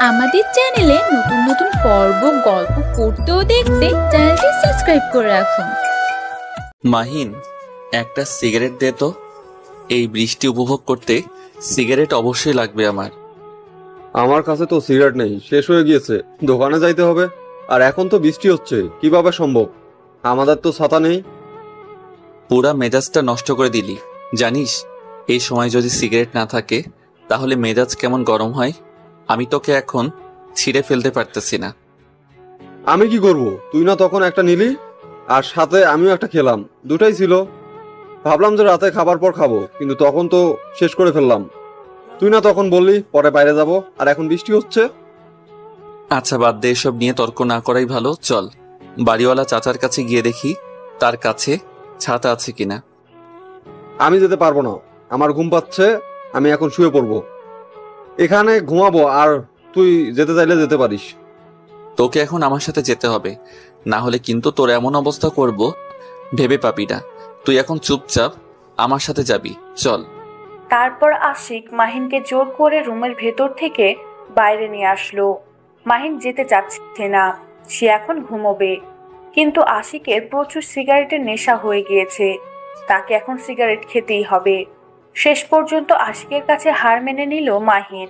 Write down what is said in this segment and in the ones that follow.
আমাদের চ্যানেলে নতুন নতুন পর্ব গল্প পড়তে ও দেখতে চ্যানেলটি সাবস্ক্রাইব করে রাখুন। মাহিন, একটা সিগারেট দে তো। এই বৃষ্টি উপভোগ করতে সিগারেট অবশ্যই লাগবে আমার। আমার কাছে তো সিগারেট নেই, শেষ হয়ে গিয়েছে। দোকানে যাইতে হবে, আর এখন তো বৃষ্টি হচ্ছে, কিভাবে সম্ভব? আমাদের তো ছাতা নেই। পুরা মেজাজটা নষ্ট করে দিলি। জানিস এই সময় যদি সিগারেট না থাকে তাহলে মেজাজ কেমন গরম হয়। আমি তোকে এখন ছিঁড়ে ফেলতে পারতেছি না। আমি কি করব? তুই না তখন একটা নিলি, আর সাথে আমিও একটা খেলাম, দুটাই ছিল। ভাবলাম যে রাতে খাবার পর খাবো, কিন্তু তখন তো শেষ করে ফেললাম। তুই না তখন বললি পরে বাইরে যাব, আর এখন বৃষ্টি হচ্ছে। আচ্ছা বাদ দে, এসব নিয়ে তর্ক না করাই ভালো। চল বাড়িওয়ালা চাচার কাছে গিয়ে দেখি তার কাছে ছাতা আছে কিনা। আমি যেতে পারবো না, আমার ঘুম পাচ্ছে। আমি এখন শুয়ে পড়বো, এখানে ঘুমাবো। আর তুই যেতে চাইলে যেতে পারিস। তোকে এখন আমার সাথে যেতে হবে, না হলে কিন্তু তোর এমন অবস্থা করব ভেবে পাবি না। তুই এখন চুপচাপ আমার সাথে যাবি, চল। তারপর আশিক মাহিনকে জোর করে রুমের ভেতর থেকে বাইরে নিয়ে আসলো। মাহিন যেতে চাচ্ছে না, সে এখন ঘুমোবে। কিন্তু আশিকের প্রচুর সিগারেটের নেশা হয়ে গিয়েছে, তাকে এখন সিগারেট খেতেই হবে। শেষ পর্যন্ত আশিকের কাছে হার মেনে নিল মাহিন।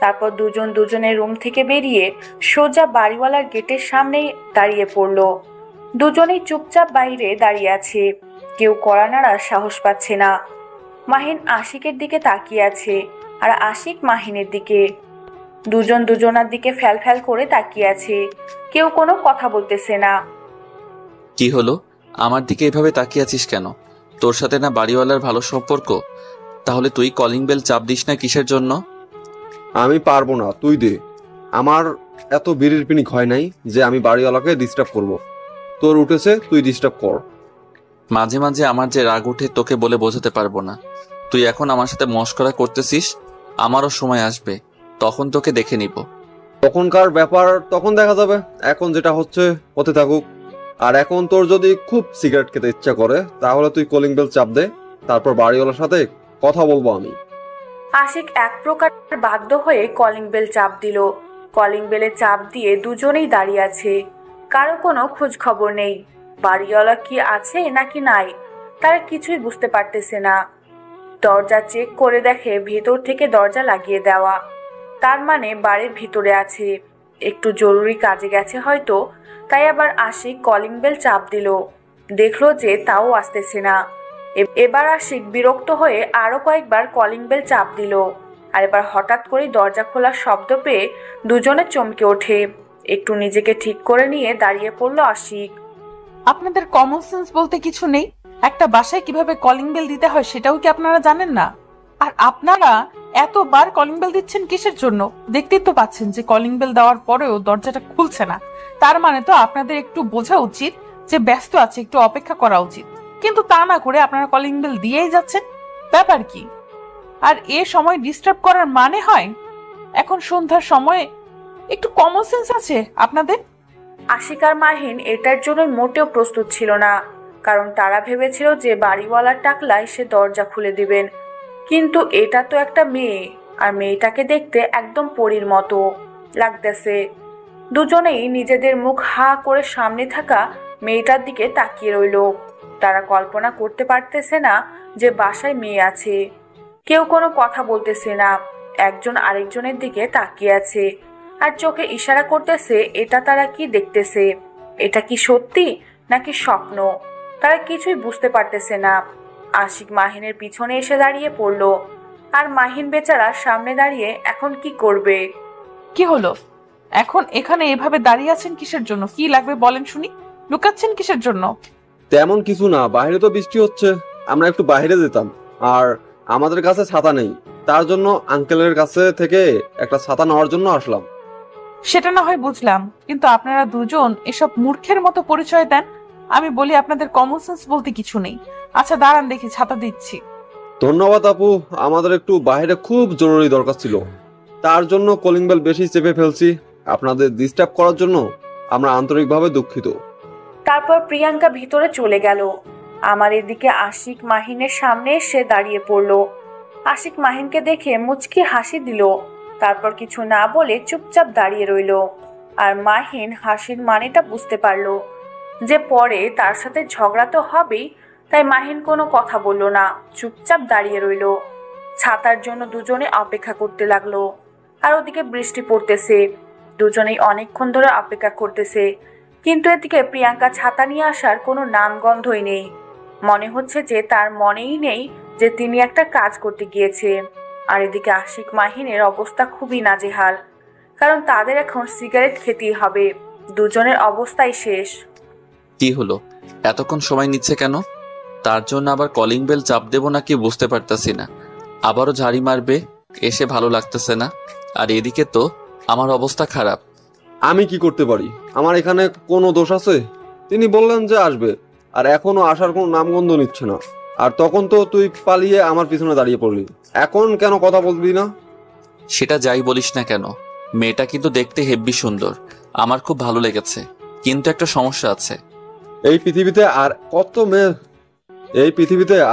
তারপর দুজন দুজনের রুম থেকে বেরিয়ে সোজা বাড়িওয়ালার গেটের সামনেই দাঁড়িয়ে পড়ল। দুজনেই চুপচাপ বাইরে দাঁড়িয়ে আছে, কেউ কড়া নাড়ার সাহস পাচ্ছে না। মাহিন আশিকের দিকে তাকিয়ে আছে, আর আশিক মাহিনের দিকে। দুজন দুজনার দিকে ফ্যাল ফ্যাল করে তাকিয়ে আছে, কেউ কোনো কথা বলতেছে না। কি হলো, আমার দিকে এভাবে তাকিয়ে আছিস কেন? তোর সাথে না বাড়িওয়ালার ভালো সম্পর্ক? তাহলে তুই কলিং বেল চাপ দিস না কিসের জন্য? আমি পারবো না, তুই দে। আমার এত বিড়ির পিনিক হয় নাই যে আমি বাড়িওয়ালাকে ডিস্টার্ব করব। তোর উঠেছে, তুই ডিস্টার্ব কর। মাঝে মাঝে আমার যে রাগ উঠে তোকে বলে বোঝাতে পারবো না। তুই এখন আমার সাথে মশকরা করতেছিস, আমারও সময় আসবে, তখন তোকে দেখে নিব। তখনকার ব্যাপার তখন দেখা যাবে, এখন যেটা হচ্ছে হতে থাকুক। আর এখন তোর যদি খুব সিগারেট খেতে ইচ্ছা করে তাহলে তুই কলিং বেল চাপ দে, তারপর বাড়িওয়ালার সাথে কথা বলবো আমি। আশিক এক প্রকার বাধ্য হয়ে কলিং বেল চাপ দিল। কলিং বেলে চাপ দিয়ে দুজনেই দাঁড়িয়ে আছে, কারো কোনো খোঁজ খবর নেই। বাড়িওয়ালা কি আছে নাকি নাই তারা কিছুই বুঝতে পারতেছে না। দরজা চেক করে দেখে ভেতর থেকে দরজা লাগিয়ে দেওয়া, তার মানে বাড়ির ভিতরে আছে। একটু জরুরি কাজে গেছে হয়তো, তাই আবার আশিক কলিং বেল চাপ দিল। দেখলো যে তাও আসতেছে না। এবার আশিক বিরক্ত হয়ে আরো কয়েকবার কলিং বেল চাপ দিল। আর এবার হঠাৎ করে দরজা খোলার শব্দ পেয়ে দুজনে চমকে ওঠে। একটু নিজেকে ঠিক করে নিয়ে দাঁড়িয়ে পড়লো আশিক। আপনাদের কমন সেন্স বলতে কিছু নেই? একটা বাসায় কিভাবে কলিং বেল দিতে হয় সেটাও কি আপনারা জানেন না? আর আপনারা এতবার কলিং বেল দিচ্ছেন কিসের জন্য? দেখতেই তো পাচ্ছেন যে কলিং বেল দেওয়ার পরেও দরজাটা খুলছে না। তার মানে তো আপনাদের একটু বোঝা উচিত যে ব্যস্ত আছে, একটু অপেক্ষা করা উচিত। কিন্তু তা না করে আপনারা কলিং বেল দিয়েই যাচ্ছেন, ব্যাপার কি? আর এ সময় ডিস্টার্ব করার মানে হয়? এখন সন্ধ্যার সময় একটু কমন সেন্স আছে আপনাদের? আশিক আর মাহিন এটার জন্য মোটেও প্রস্তুত ছিল না, কারণ তারা ভেবেছিল যে বাড়িওয়ালার টাকলায় সে দরজা খুলে দিবেন। কিন্তু এটা তো একটা মেয়ে, আর মেয়েটাকে দেখতে একদম পরীর মতো লাগতেছে। দুজনেই নিজেদের মুখ হা করে সামনে থাকা মেয়েটার দিকে তাকিয়ে রইল। তারা কল্পনা করতে পারতেছে না যে বাসায় মেয়ে আছে। কেউ কোনো কথা বলতেছে না, একজন আরেকজনের দিকে তাকিয়ে আছে আর চোখে ইশারা করতেছে এটা তারা কি দেখতেছে, এটা কি সত্যি নাকি স্বপ্ন, তারা কিছুই বুঝতে পারতেছে না। আশিক মাহিনের পিছনে এসে দাঁড়িয়ে পড়লো, আর মাহিন বেচারা সামনে দাঁড়িয়ে এখন কি করবে? কি হলো, এখন এখানে এভাবে দাঁড়িয়ে আছেন কিসের জন্য? কি লাগবে বলেন শুনি, লুকাচ্ছেন কিসের জন্য? তেমন কিছু না, বাইরে তো বৃষ্টি হচ্ছে, আমরা একটু বাইরে যেতাম। আর আমাদের কাছে ছাতা নেই, তার জন্য আঙ্কেলের কাছে থেকে একটা ছাতা নেওয়ার জন্য আসলাম। সেটা না হয় বুঝলাম, কিন্তু আপনারা দুজন এসব মূর্খের মতো পরিচয় দেন। আমি বলি আপনাদের কমন সেন্স বলতে কিছু নেই। আচ্ছা দাঁড়ান দেখি, ছাতা দিচ্ছি। ধন্যবাদ আপু, আমাদের একটু বাইরে খুব জরুরি দরকার ছিল, তার জন্য কলিং বেল বেশি চেপে ফেলছি। আপনাদের ডিস্টার্ব করার জন্য আমরা আন্তরিকভাবে দুঃখিত। তারপর প্রিয়াঙ্কা ভিতরে চলে গেল। আমার এদিকে আশিক মাহিনের সামনে এসে দাঁড়িয়ে পড়ল। আশিক মাহিনকে দেখে মুচকি হাসি দিল। তারপর কিছু না বলে চুপচাপ দাঁড়িয়ে রইল। আর মাহিন হাসির মানেটা বুঝতে পারলো যে পরে তার সাথে ঝগড়া তো হবেই, তাই মাহিন কোনো কথা বলল না, চুপচাপ দাঁড়িয়ে রইল। ছাতার জন্য দুজনে অপেক্ষা করতে লাগলো। আর ওদিকে বৃষ্টি পড়তেছে। দুজনেই অনেকক্ষণ ধরে অপেক্ষা করতেছে, কিন্তু এদিকে প্রিয়াঙ্কা ছাতা নিয়ে আসার কোনো নামগন্ধই নেই। মনে হচ্ছে যে তার মনেই নেই যে তিনি একটা কাজ করতে গিয়েছে। আর এদিকে আশিক মাহিনের অবস্থা খুবই নাজেহাল, কারণ তাদের এখন সিগারেট খেতেই হবে। দুজনের অবস্থাই শেষ। কি হলো, এতক্ষণ সময় নিচ্ছে কেন? তার জন্য আবার কলিং বেল চাপ দেবো নাকি বুঝতে পারতাছি না। আবারও ঝাড়ি মারবে, এসে ভালো লাগতেছে না। আর এদিকে তো আমার অবস্থা খারাপ। আমি কি করতে পারি? আমার এখানে কোনো দোষ আছে? তিনি বললেন যে আসবে, আর এখনো আসার কোনো নামগন্ধ নিচ্ছে না। আর তখন তো তুই পালিয়ে আমার পিছনে দাঁড়িয়ে পড়লি। এখন কেন কথা বলবি না? সেটা যাই বলিস না কেন, মেয়েটা কিন্তু দেখতে হেব্বি সুন্দর, আমার খুব ভালো লেগেছে। কিন্তু একটা সমস্যা আছে। এই পৃথিবীতে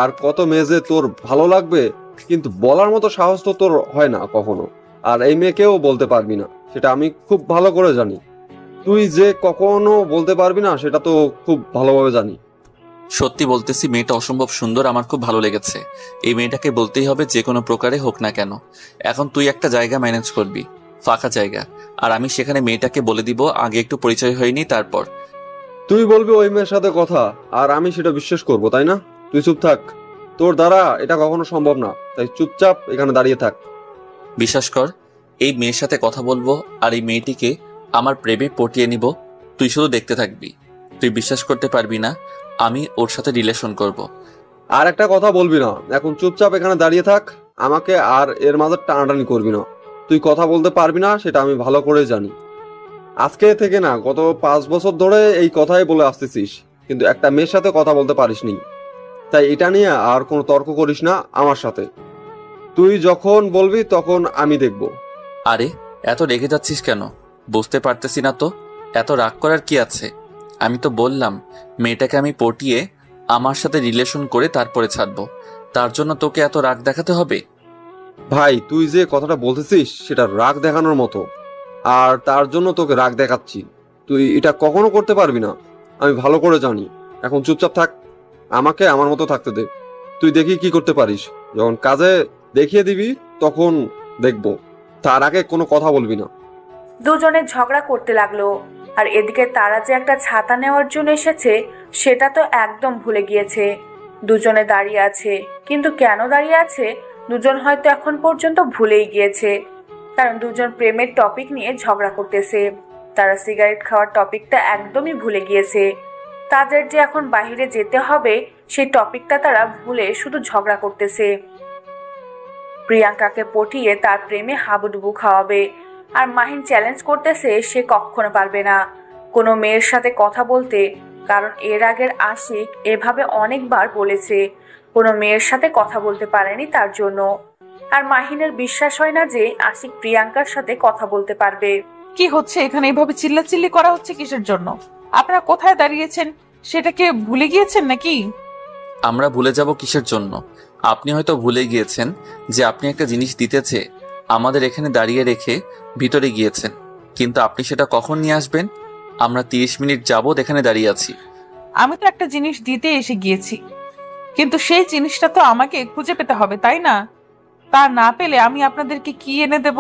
আর কত মেয়ে যে তোর ভালো লাগবে, কিন্তু বলার মতো সাহস তো তোর হয় না কখনো। আর এই মেয়েকেও বলতে পারবি না, সেটা আমি খুব ভালো করে জানি। তুই যে কখনো বলতে পারবি না সেটা তো খুব ভালোভাবে জানি। সত্যি বলতেছি, মেয়েটা অসম্ভব সুন্দর, আমার খুব ভালো লেগেছে। এই মেয়েটাকে বলতেই হবে, যে কোনো প্রকারে হোক না কেন। এখন তুই একটা জায়গা ম্যানেজ করবি, ফাঁকা জায়গা, আর আমি সেখানে মেয়েটাকে বলে দিব আগে একটু পরিচয় হয়নি। তারপর তুই বলবি ওই মেয়ের সাথে কথা, আর আমি সেটা বিশ্বাস করব, তাই না? তুই চুপ থাক, তোর দ্বারা এটা কখনো সম্ভব না, তাই চুপচাপ এখানে দাঁড়িয়ে থাক। বিশ্বাস কর, এই মেয়ের সাথে কথা বলবো আর এই মেয়েটিকে আমার প্রেমে পটিয়ে নিব। তুই শুধু দেখতে থাকবি। তুই বিশ্বাস করতে পারবি না আমি ওর সাথে রিলেশন করব। আর একটা কথা বলবি না, এখন চুপচাপ এখানে দাঁড়িয়ে থাক। আমাকে আর এর মাঝে টানাটানি করবি না। তুই কথা বলতে পারবি না সেটা আমি ভালো করে জানি। আজকে থেকে না, গত 5 বছর ধরে এই কথাই বলে আসতেছিস, কিন্তু একটা মেয়ের সাথে কথা বলতে পারিসনি। তাই এটা নিয়ে আর কোনো তর্ক করিস না আমার সাথে। তুই যখন বলবি তখন আমি দেখব। আরে এত রেগে যাচ্ছিস কেন? বুঝতে পারতেছি না তো, এত রাগ করার কি আছে? আমি তো বললাম মেয়েটাকে আমি পটিয়ে আমার সাথে রিলেশন করে তারপরে ছাড়বো। তার জন্য তোকে এত রাগ দেখাতে হবে? ভাই, তুই যে কথাটা বলতেছিস সেটা রাগ দেখানোর মতো, আর তার জন্য তোকে রাগ দেখাচ্ছি। তুই এটা কখনো করতে পারবি না, আমি ভালো করে জানি। এখন চুপচাপ থাক, আমাকে আমার মতো থাকতে দে। তুই দেখি কি করতে পারিস। যখন কাজে দেখিয়ে দিবি তখন দেখবো, তার আগে কোনো কথা বলবি না। দুজনে ঝগড়া করতে লাগলো। আর এদিকে তারা যে একটা ছাতা নেওয়ার জন্য এসেছে সেটা তো একদম ভুলে গিয়েছে। দুজনে দাঁড়িয়ে আছে, কিন্তু কেন দাঁড়িয়ে আছে দুজন হয়তো এখন পর্যন্ত ভুলেই গিয়েছে। কারণ দুজন প্রেমের টপিক নিয়ে ঝগড়া করতেছে। তারা সিগারেট খাওয়ার টপিকটা একদমই ভুলে গিয়েছে। তাদের যে এখন বাইরে যেতে হবে সেই টপিকটা তারা ভুলে শুধু ঝগড়া করতেছে। প্রিয়াঙ্কাকে পটিয়ে তার প্রেমে হাবুডুবু খাওয়াবে। আর মাহিন চ্যালেঞ্জ করতেছে সে কখনো পারবে না কোনো মেয়ের সাথে কথা বলতে, কারণ এর আগের আশিক এভাবে অনেকবার বলেছে কোনো মেয়ের সাথে কথা বলতে পারেনি তার জন্য। আর মাহিনের বিশ্বাস হয় না যে আশিক প্রিয়াঙ্কার সাথে কথা বলতে পারবে। কি হচ্ছে এখানে? এভাবে চিল্লাচিল্লি করা হচ্ছে কিসের জন্য? আপনারা কোথায় দাঁড়িয়েছেন সেটাকে ভুলে গিয়েছেন নাকি? আমরা ভুলে যাব কিসের জন্য? আপনি হয়তো ভুলে গিয়েছেন যে আপনি একটা জিনিস দিতেছে আমাদের এখানে দাঁড়িয়ে রেখে ভিতরে গিয়েছেন, কিন্তু আপনি সেটা কখন নিয়ে আসবেন? আমরা 30 মিনিট যাবত এখানে দাঁড়িয়ে আছি। আমি তো একটা জিনিস দিতে এসে গিয়েছি, কিন্তু সেই জিনিসটা তো আমাকে খুঁজে পেতে হবে, তাই না? তা না পেলে আমি আপনাদেরকে কি এনে দেব?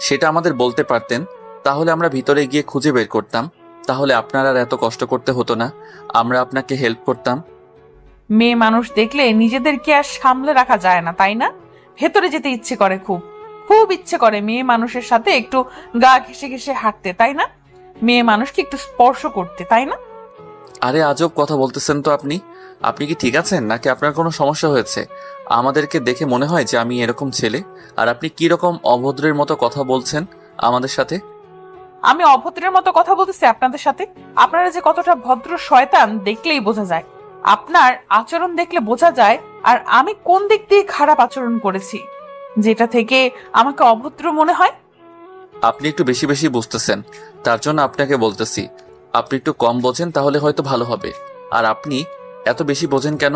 সেটা আমাদের বলতে পারতেন, তাহলে আমরা ভিতরে গিয়ে খুঁজে বের করতাম। তাহলে আপনার আর এত কষ্ট করতে হতো না, আমরা আপনাকে হেল্প করতাম। মেয়ে মানুষ দেখলে নিজেদেরকে আর সামলে রাখা যায় না, তাই না? ভেতরে যেতে ইচ্ছে করে, খুব খুব ইচ্ছে করে মেয়ে মানুষের সাথে একটু গা ঘেসে ঘেসে হাঁটতে, তাই না? মেয়ে মানুষকে একটু স্পর্শ করতে, তাই না? আরে আজব কথা বলতেছেন তো আপনি। আপনি কি ঠিক আছেন নাকি আপনার কোনো সমস্যা হয়েছে? আমাদেরকে দেখে মনে হয় যে আমি এরকম ছেলে, আর আপনি কি রকম অভদ্রের মতো কথা বলছেন আমাদের সাথে। আমি অভদ্রের মতো কথা বলতেছি আপনাদের সাথে? আপনারা যে কতটা ভদ্র শয়তান দেখলেই বোঝা যায়। আপনার আচরণ দেখলে বোঝা যায় আর আমি কোন দিক দিয়ে খারাপ আচরণ করেছি যেটা থেকে আমাকে অভদ্র মনে হয়। আপনি একটু বেশি বেশি বুঝতেছেন, তার জন্য আপনাকে বলতেছি আপনি একটু কম বোঝেন, তাহলে হয়তো ভালো হবে। আর আপনি এত বেশি বোঝেন কেন?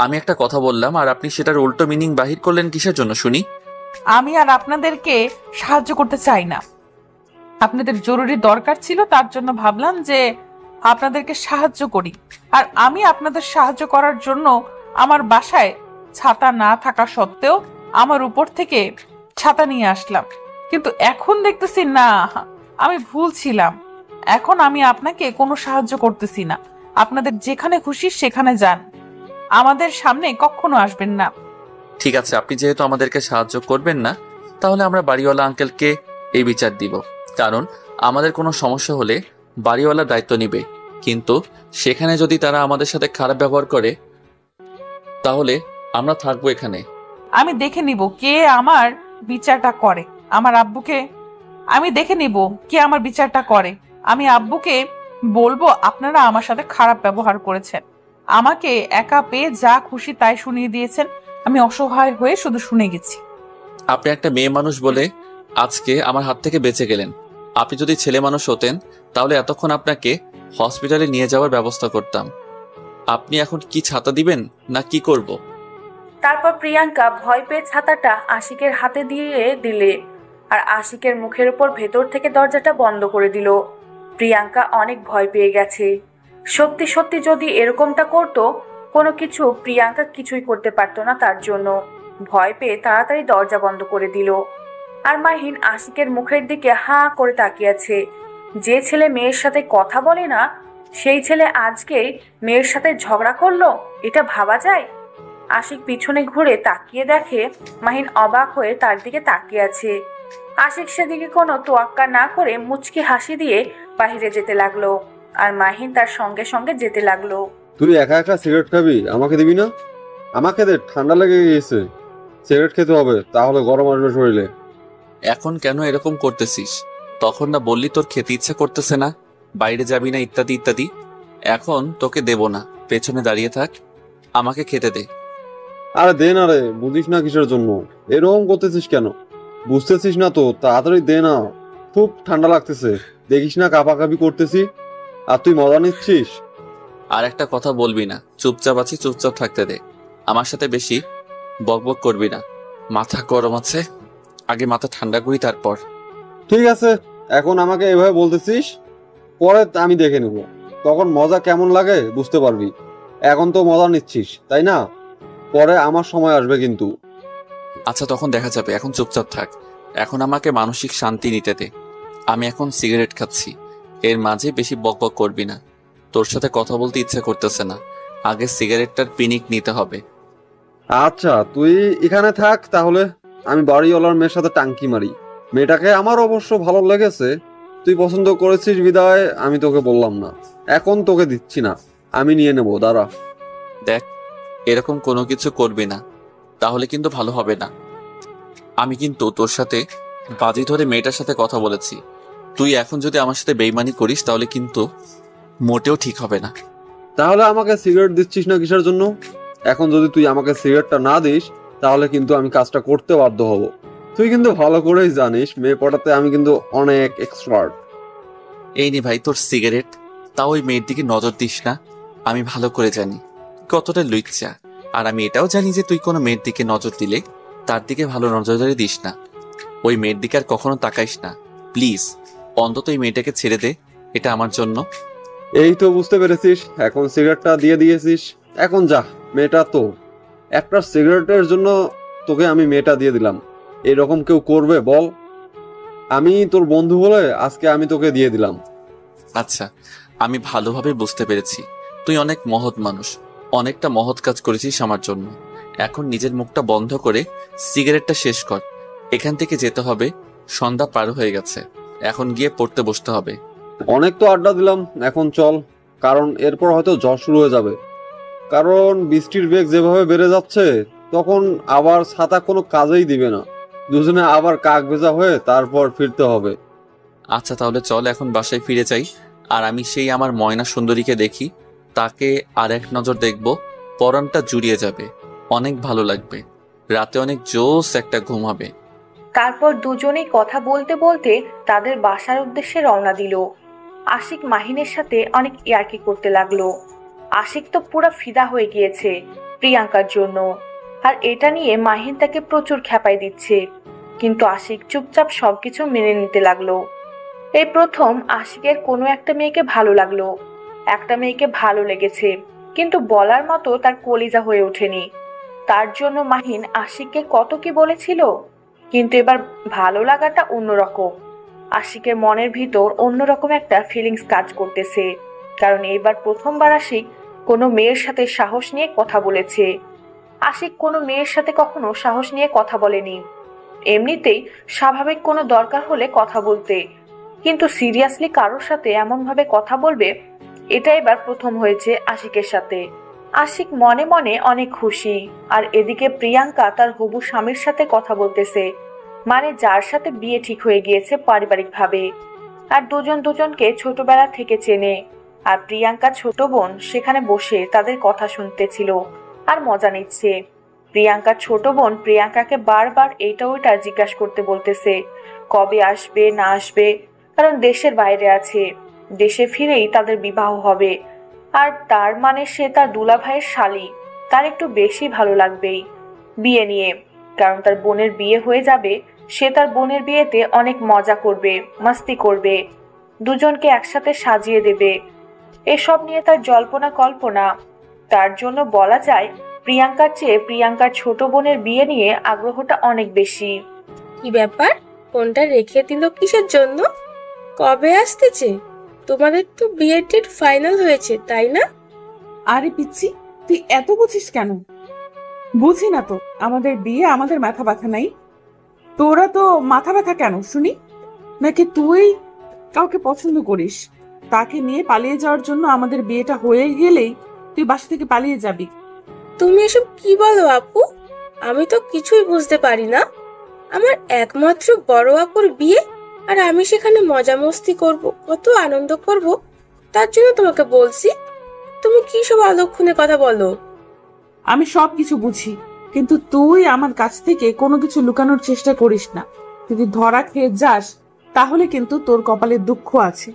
আমি একটা কথা বললাম আর আপনি সেটার উল্টো মিনিং বাহির করলেন কিসের জন্য শুনি? আমি আর আপনাদেরকে সাহায্য করতে চাই না। আপনাদের জরুরি দরকার ছিল, তার জন্য ভাবলাম যে আপনাদেরকে সাহায্য করি। আর আমি আপনাদের সাহায্য করার জন্য আমার বাসায় ছাতা না থাকা সত্ত্বেও আমার উপর থেকে ছাতা নিয়ে আসলাম। কিন্তু এখন দেখতেছি না, আমি ভুল ছিলাম। এখন আমি আপনাকে কোনো সাহায্য করতেছি না। আপনাদের যেখানে খুশি সেখানে যান, আমাদের সামনে কখনো আসবেন না। ঠিক আছে, আপনি যেহেতু আমাদেরকে সাহায্য করবেন না, তাহলে আমরা বাড়িওয়ালা আঙ্কেলকে এই বিচার দিব। কারণ আমাদের কোনো সমস্যা হলে বাড়িওয়ালা দায়িত্ব নিবে, কিন্তু সেখানে যদি তারা আমাদের সাথে খারাপ ব্যবহার করে তাহলে আমরা থাকবো এখানে। আমি দেখে নিব কে আমার বিচারটা করে। আমার আব্বুকে আমি দেখে নিব কে আমার বিচারটা করে। আমি আব্বুকে বলবো আপনারা আমার সাথে খারাপ ব্যবহার করেছেন, আমাকে একা পেয়ে যা খুশি তাই শুনিয়ে দিয়েছেন। আমি অসহায় হয়ে শুধু শুনে গেছি। আপনি একটা মেয়ে মানুষ বলে আজকে আমার হাত থেকে বেঁচে গেলেন। আপনি যদি ছেলে মানুষ হতেন তাহলে এতক্ষণ আপনাকে হসপিটালে নিয়ে যাওয়ার ব্যবস্থা করতাম। আপনি এখন কি ছাতা দিবেন না কি করব? তারপর প্রিয়াঙ্কা ভয় পেয়ে ছাতাটা আশিকের হাতে দিয়ে দিলে আর আশিকের মুখের উপর ভেতর থেকে দরজাটা বন্ধ করে দিল। প্রিয়াঙ্কা অনেক ভয় পেয়ে গেছে। সত্যি সত্যি যদি এরকমটা করতো, কোনো কিছু প্রিয়াঙ্কা কিছুই করতে পারতো না তার জন্য। ভয় পেয়ে তাড়াতাড়ি দরজা বন্ধ করে দিল। আর মাহিন আশিকের মুখের দিকে হাঁ করে তাকিয়ে আছে। যে ছেলে মেয়ের সাথে কথা বলে না, সেই ছেলে আজকে মেয়ের সাথে ঝগড়া করলো, এটা ভাবা যায়? আশিক পিছনে ঘুরে তাকিয়ে দেখে মাহিন অবাক হয়ে তার দিকে তাকিয়ে আছে। আশিক সেদিকে কোনো তোয়াক্কা না করে মুচকি হাসি দিয়ে বাহিরে যেতে লাগলো, আর মাহিন তার সঙ্গে সঙ্গে যেতে লাগলো। তুই একা একা সিগারেট খাবি, আমাকে দিবি না? আমাকে দে, ঠান্ডা লেগে গিয়েছে। সিগারেট খেতে হবে, তাহলে গরম আসবে শরীরে। এখন কেন এরকম করতেছিস? তখন না বললি তোর খেতে ইচ্ছা করতেছে না, বাইরে যাবি না, ইত্যাদি ইত্যাদি। এখন তোকে দেব না, পেছনে দাঁড়িয়ে থাক, আমাকে খেতে দে। আরে দে না রে, বুঝিস না কিসের জন্য এরকম করতেছিস কেন? বুঝতেছিস না তো, তাড়াতাড়ি দে না। খুব ঠান্ডা লাগতেছে, দেখিস না কাঁপাকাঁপি করতেছি, আর তুই মজা নিচ্ছিস। আর একটা কথা বলবি না, চুপচাপ আছি, চুপচাপ থাকতে দে। আমার সাথে বেশি বকবক করবি না। মাথা গরম আছে, আগে মাথা ঠান্ডা করি তারপর। ঠিক আছে, এখন আমাকে এভাবে বলতেছিস, পরে আমি দেখে নেব, তখন মজা কেমন লাগে বুঝতে পারবি। এখন তো মজা নিচ্ছিস তাই না? পরে আমার সময় আসবে কিন্তু। আচ্ছা, তখন দেখা যাবে, এখন চুপচাপ থাক। এখন আমাকে মানসিক শান্তি নিতে দে। আমি এখন সিগারেট খাচ্ছি, এর মাঝে বেশি বকবক করবি না। তোর সাথে কথা বলতে ইচ্ছে করতেছে না, আগে সিগারেটটার পিনিক নিতে হবে। আচ্ছা তুই এখানে থাক, তাহলে আমি বাড়িওয়ালার মেয়ের সাথে টাঙ্কি মারি। মেয়েটাকে আমার অবশ্য ভালো লেগেছে, তুই পছন্দ করেছিস বিদায় আমি তোকে বললাম না। এখন তোকে দিচ্ছি না, আমি নিয়ে নেবো, দাঁড়া। দেখ, এরকম কোনো কিছু করবি না, তাহলে কিন্তু ভালো হবে না। আমি কিন্তু তোর সাথে বাজি ধরে মেয়েটার সাথে কথা বলেছি। তুই এখন যদি আমার সাথে বেইমানি করিস তাহলে কিন্তু মোটেও ঠিক হবে না। তাহলে আমাকে সিগারেট দিচ্ছিস না কিসের জন্য? এখন যদি তুই আমাকে সিগারেটটা না দিস তাহলে কিন্তু আমি কাজটা করতে বাধ্য হব। তুই কিন্তু ভালো করেই জানিস মেয়ে পটাতে আমি কিন্তু অনেক এক্সপার্ট। এই নে ভাই তোর সিগারেট, তা ওই মেয়ের দিকে নজর দিস না। আমি ভালো করে জানি কতটা লুচ্চা, আর আমি এটাও জানি যে তুই কোনো মেয়ের দিকে নজর দিলে তার দিকে ভালো নজরদারি দিস না। ওই মেয়ের দিকে আর কখনো তাকাইস না প্লিজ। অন্তত এই মেয়েটাকে ছেড়ে দে, এটা আমার জন্য। এই তো বুঝতে পেরেছিস, এখন সিগারেটটা দিয়ে দিয়েছিস, এখন যা, মেয়েটা তো একটা সিগারেটের জন্য তোকে আমি মেয়েটা দিয়ে দিলাম। এরকম কেউ করবে বল? আমি তোর বন্ধু বলে আজকে আমি তোকে দিয়ে দিলাম। আচ্ছা, আমি ভালোভাবে বুঝতে পেরেছি তুই অনেক মহৎ মানুষ, অনেকটা মহৎ কাজ করেছিস আমার জন্য। এখন নিজের মুখটা বন্ধ করে সিগারেটটা শেষ কর। এখান থেকে যেতে হবে, সন্ধ্যা পার হয়ে গেছে, এখন গিয়ে পড়তে বসতে হবে। অনেক তো আড্ডা দিলাম, এখন চল, কারণ এরপর হয়তো ঝড় শুরু হয়ে যাবে। কারণ বৃষ্টির বেগ যেভাবে বেড়ে যাচ্ছে, তখন আবার ছাতা কোনো কাজেই দিবে না, দুজনে আবার কাক ভেজা হয়ে তারপর ফিরতে হবে। আচ্ছা তাহলে চল এখন বাসায় ফিরে যাই, আর আমি সেই আমার ময়না সুন্দরীকে দেখি, তাকে আর এক নজর দেখব, পরানটা জুড়িয়ে যাবে, অনেক ভালো লাগবে, রাতে অনেক জোস একটা ঘুম হবে। তারপর দুজনেই কথা বলতে বলতে তাদের বাসার উদ্দেশ্যে রওনা দিল। আশিক মাহিনের সাথে অনেক ইয়ার্কি করতে লাগলো। আশিক তো পুরো ফিদা হয়ে গিয়েছে প্রিয়াঙ্কার জন্য, আর এটা নিয়ে মাহিন তাকে প্রচুর খেপাই দিচ্ছে। কিন্তু আশিক চুপচাপ সবকিছু মেনে নিতে লাগলো। এই প্রথম আশিকের কোনো একটা মেয়েকে ভালো লাগলো। একটা মেয়েকে ভালো লেগেছে, কিন্তু বলার মতো তার কলিজা হয়ে ওঠেনি। তার জন্য মাহিন আশিককে কত কি বলেছিল, কিন্তু এবার ভালো লাগাটা অন্যরকম। আশিকের মনের ভিতর অন্যরকম একটা ফিলিংস কাজ করতেছে, কারণ এইবার প্রথমবার আশিক কোনো মেয়ের সাথে সাহস নিয়ে কথা বলেছে। আশিক কোনো মেয়ের সাথে কখনো সাহস নিয়ে কথা বলেনি, এমনিতেই স্বাভাবিক কোনো দরকার হলে কথা বলতে, কিন্তু সিরিয়াসলি কারোর সাথে এমনভাবে কথা বলবে এটা এবার প্রথম হয়েছে আশিকের সাথে। আশিক মনে মনে অনেক খুশি। আর এদিকে প্রিয়াঙ্কা তার হবু স্বামীর সাথে কথা বলতেছে, মানে যার সাথে বিয়ে ঠিক হয়ে গিয়েছে পারিবারিকভাবে, আর দুজন দুজনকে ছোটবেলা থেকে চেনে। আর প্রিয়াঙ্কা ছোট বোন সেখানে বসে তাদের কথা শুনতেছিল আর মজা নিচ্ছে। প্রিয়াঙ্কার ছোট বোন প্রিয়াঙ্কাকে বারবার এইটা ওইটা জিজ্ঞাসা করতে বলতেছে, কবে আসবে না আসবে, কারণ দেশের বাইরে আছে, দেশে ফিরেই তাদের বিবাহ হবে। আর তার মানে সে তার দুলাভাইয়ের শালী, তার একটু বেশি ভালো লাগবেই বিয়ে নিয়ে, কারণ তার বোনের বিয়ে হয়ে যাবে। সে তার বোনের বিয়েতে অনেক মজা করবে, মাস্তি করবে, দুজনকে একসাথে সাজিয়ে দেবে। এসব নিয়ে তার জল্পনা কল্পনা। তার জন্য বলা যায় প্রিয়াঙ্কার চেয়ে প্রিয়াঙ্কার ছোট বোনের বিয়ে নিয়ে আগ্রহটা অনেক বেশি। কি ব্যাপার, ফোনটা রেখে দিল কিসের জন্য? কবে আসতেছে? তোমাদের তো বিয়ের ডেট ফাইনাল হয়েছে, তাই না? আরে পিচ্ছি, তুই এত বুঝিস কেন? বুঝি না তো, আমাদের বিয়ে আমাদের মাথা ব্যথা নাই? তোরা তো মাথা ব্যথা কেন শুনি? নাকি তুই কাউকে পছন্দ করিস, তাকে নিয়ে পালিয়ে যাওয়ার জন্য আমাদের বিয়েটা হয়ে গেলেই তুই বাসা থেকে পালিয়ে যাবি? তুমি এসব কি বলো আপু? আমি তো কিছুই বুঝতে পারি না। আমার একমাত্র বড় আপুর বিয়ে, আর আমি সেখানে মজা মস্তি করব, কত আনন্দ করব, তার জন্য তোমাকে বলছি। তুমি কি সব অলক্ষণে কথা বলো? আমি সব কিছু বুঝি, কিন্তু তুই আমার কাছ থেকে কোনো কিছু লুকানোর চেষ্টা করিস না। যদি ধরা খেয়ে যাস তাহলে কিন্তু তোর কপালে দুঃখ আছে।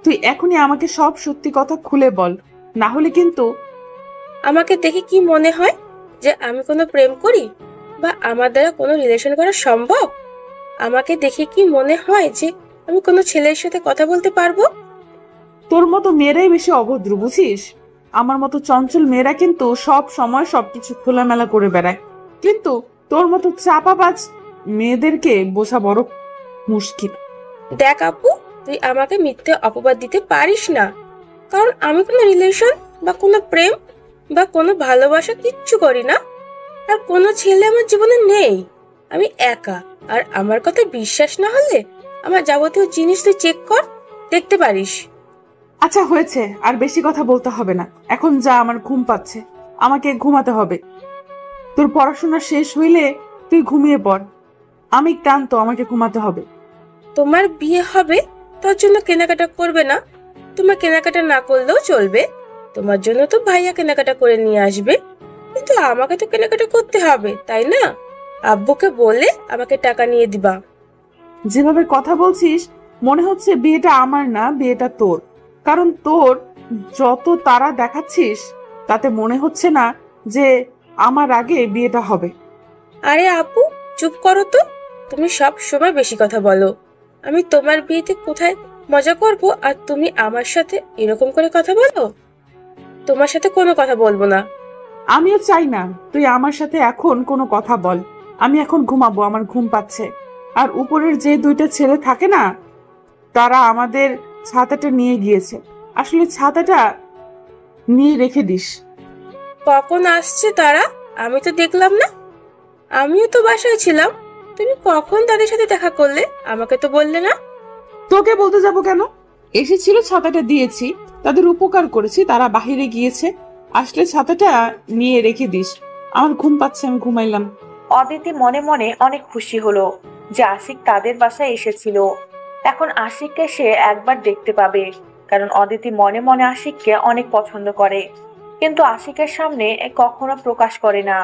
তুই এখনই আমাকে সব সত্যি কথা খুলে বল, না হলে কিন্তু। আমাকে দেখে কি মনে হয় যে আমি কোনো প্রেম করি, বা আমার দ্বারা কোনো রিলেশন করা সম্ভব? আমাকে দেখে কি মনে হয় যে আমি কোনো ছেলের সাথে কথা বলতে পারবো? তোর মতো মেয়েরাই বেশি অভদ্র, বুঝিস? আমার মতো চঞ্চল মেয়েরা কিন্তু সব সময় সবকিছু খোলামেলা করে বেড়ায়, কিন্তু তোর মতো চাপাবাজ মেয়েদেরকে বোঝা বড় মুশকিল। দেখ আপু, তুই আমাকে মিথ্যে অপবাদ দিতে পারিস না, কারণ আমি কোনো রিলেশন বা কোনো প্রেম বা কোনো ভালোবাসা কিচ্ছু করি না। আর কোনো ছেলে আমার জীবনে নেই, আমি একা। আর আমার কথা বিশ্বাস না হলে আমার যাবতীয় জিনিস তুই চেক কর, দেখতে পারিস। আচ্ছা হয়েছে, আর বেশি কথা বলতে হবে না। এখন যা, আমার ঘুম পাচ্ছে, আমাকে ঘুমাতে হবে। তোর পড়াশোনা শেষ হইলে তুই ঘুমিয়ে পড়, আমি ক্লান্ত, আমাকে ঘুমাতে হবে। তোমার বিয়ে হবে, তার জন্য কেনাকাটা করবে না? তোমার কেনাকাটা না করলেও চলবে, তোমার জন্য তো ভাইয়া কেনাকাটা করে নিয়ে আসবে, কিন্তু আমাকে তো কেনাকাটা করতে হবে, তাই না? আব্বুকে বলে আমাকে টাকা নিয়ে দিবা। যেভাবে কথা বলছিস মনে হচ্ছে বিয়েটা আমার না, বিয়েটা তোর। কারণ তোর যত তারা দেখাচ্ছিস তাতে মনে হচ্ছে না যে আমার আগে বিয়েটা হবে। আরে আপু, চুপ করো তো, তুমি সব সময় বেশি কথা বলো। আমি তোমার বিয়েতে কোথায় মজা করব, আর তুমি আমার সাথে এরকম করে কথা বলো? তোমার সাথে কোনো কথা বলবো না। আমিও চাই না তুই আমার সাথে এখন কোনো কথা বল। আমি এখন ঘুমাবো, আমার ঘুম পাচ্ছে। আর উপরের যে দুইটা ছেলে থাকে না, তারা আমাদের ছাতাটা নিয়ে গিয়েছে। আসলে ছাতাটা নিয়ে রেখে দিস। কখন আসছে তারা? আমি তো দেখলাম না। আমিও তো বাসায় ছিলাম, তুমি কখন তাদের সাথে দেখা করলে? আমাকে তো বললে না। তোকে বলতে যাব কেন? এসেছিল, ছাতাটা দিয়েছি, তাদের উপকার করেছি, তারা বাহিরে গিয়েছে। আসলে ছাতাটা নিয়ে রেখে দিস। আমার ঘুম পাচ্ছে, আমি ঘুমাইলাম। অদিতি মনে মনে অনেক খুশি হলো যে আশিক তাদের বাসায় এসেছিল। এখন আশিককে সে একবার দেখতে পাবে, কারণ অদিতি মনে মনে আশিককে অনেক পছন্দ করে, কিন্তু আশিকের সামনে কখনো প্রকাশ করে না,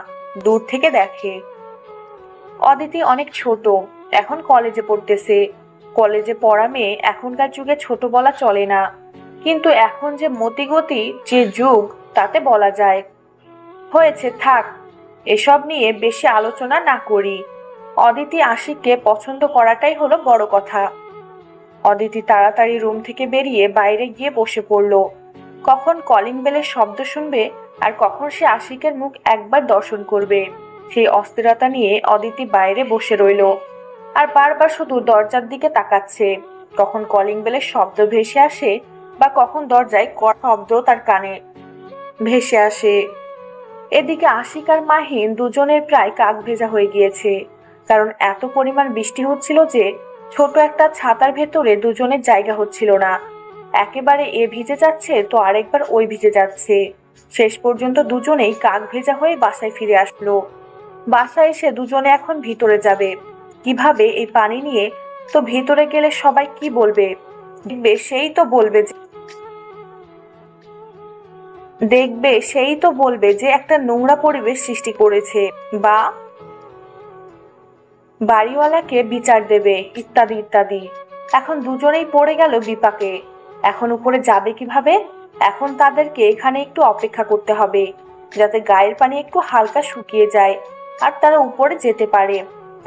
দূর থেকে দেখে। অদিতি অনেক ছোট, এখন কলেজে পড়তেছে। কলেজে পড়া মেয়ে এখনকার যুগে ছোট বলা চলে না, কিন্তু এখন যে মতিগতি যে যুগ তাতে বলা যায়। হয়েছে, থাক, এসব নিয়ে বেশি আলোচনা না করি। অদিতি আশিককে পছন্দ করাটাই হলো বড় কথা। অদিতি তাড়াতাড়ি রুম থেকে বেরিয়ে বাইরে গিয়ে বসে পড়ল। কখন কলিং বেলের শব্দ শুনবে আর কখন সে আশিকের মুখ একবার দর্শন করবে, সেই অস্থিরতা নিয়ে অদিতি বাইরে বসে রইল আর বারবার শুধু দরজার দিকে তাকাচ্ছে। কখন কলিং বেলের শব্দ ভেসে আসে বা কখন দরজায় শব্দ তার কানে ভেসে আসে। এদিকে আশিক আর মাহিন দুজনের প্রায় কাক ভেজা হয়ে গিয়েছে, কারণ এত পরিমাণ বৃষ্টি হচ্ছিল যে ছোট একটা ছাতার ভেতরে দুজনের জায়গা হচ্ছিল না। একেবারে এ ভিজে যাচ্ছে তো আরেকবার ওই ভিজে যাচ্ছে। শেষ পর্যন্ত দুজনেই কাক ভেজা হয়ে বাসায় ফিরে আসলো। বাসায় এসে দুজনে এখন ভিতরে যাবে কিভাবে এই পানি নিয়ে? তো ভিতরে গেলে সবাই কি বলবে? দেখবে সেই তো বলবে যে একটা নোংরা পরিবেশ সৃষ্টি করেছে বা বাড়িওয়ালাকে বিচার দেবে ইত্যাদি ইত্যাদি। এখন দুজনেই পড়ে গেল বিপাকে। এখন উপরে যাবে কিভাবে? এখন তাদেরকে এখানে একটু অপেক্ষা করতে হবে যাতে গায়ের পানি একটু হালকা শুকিয়ে যায় আর তারা উপরে যেতে পারে।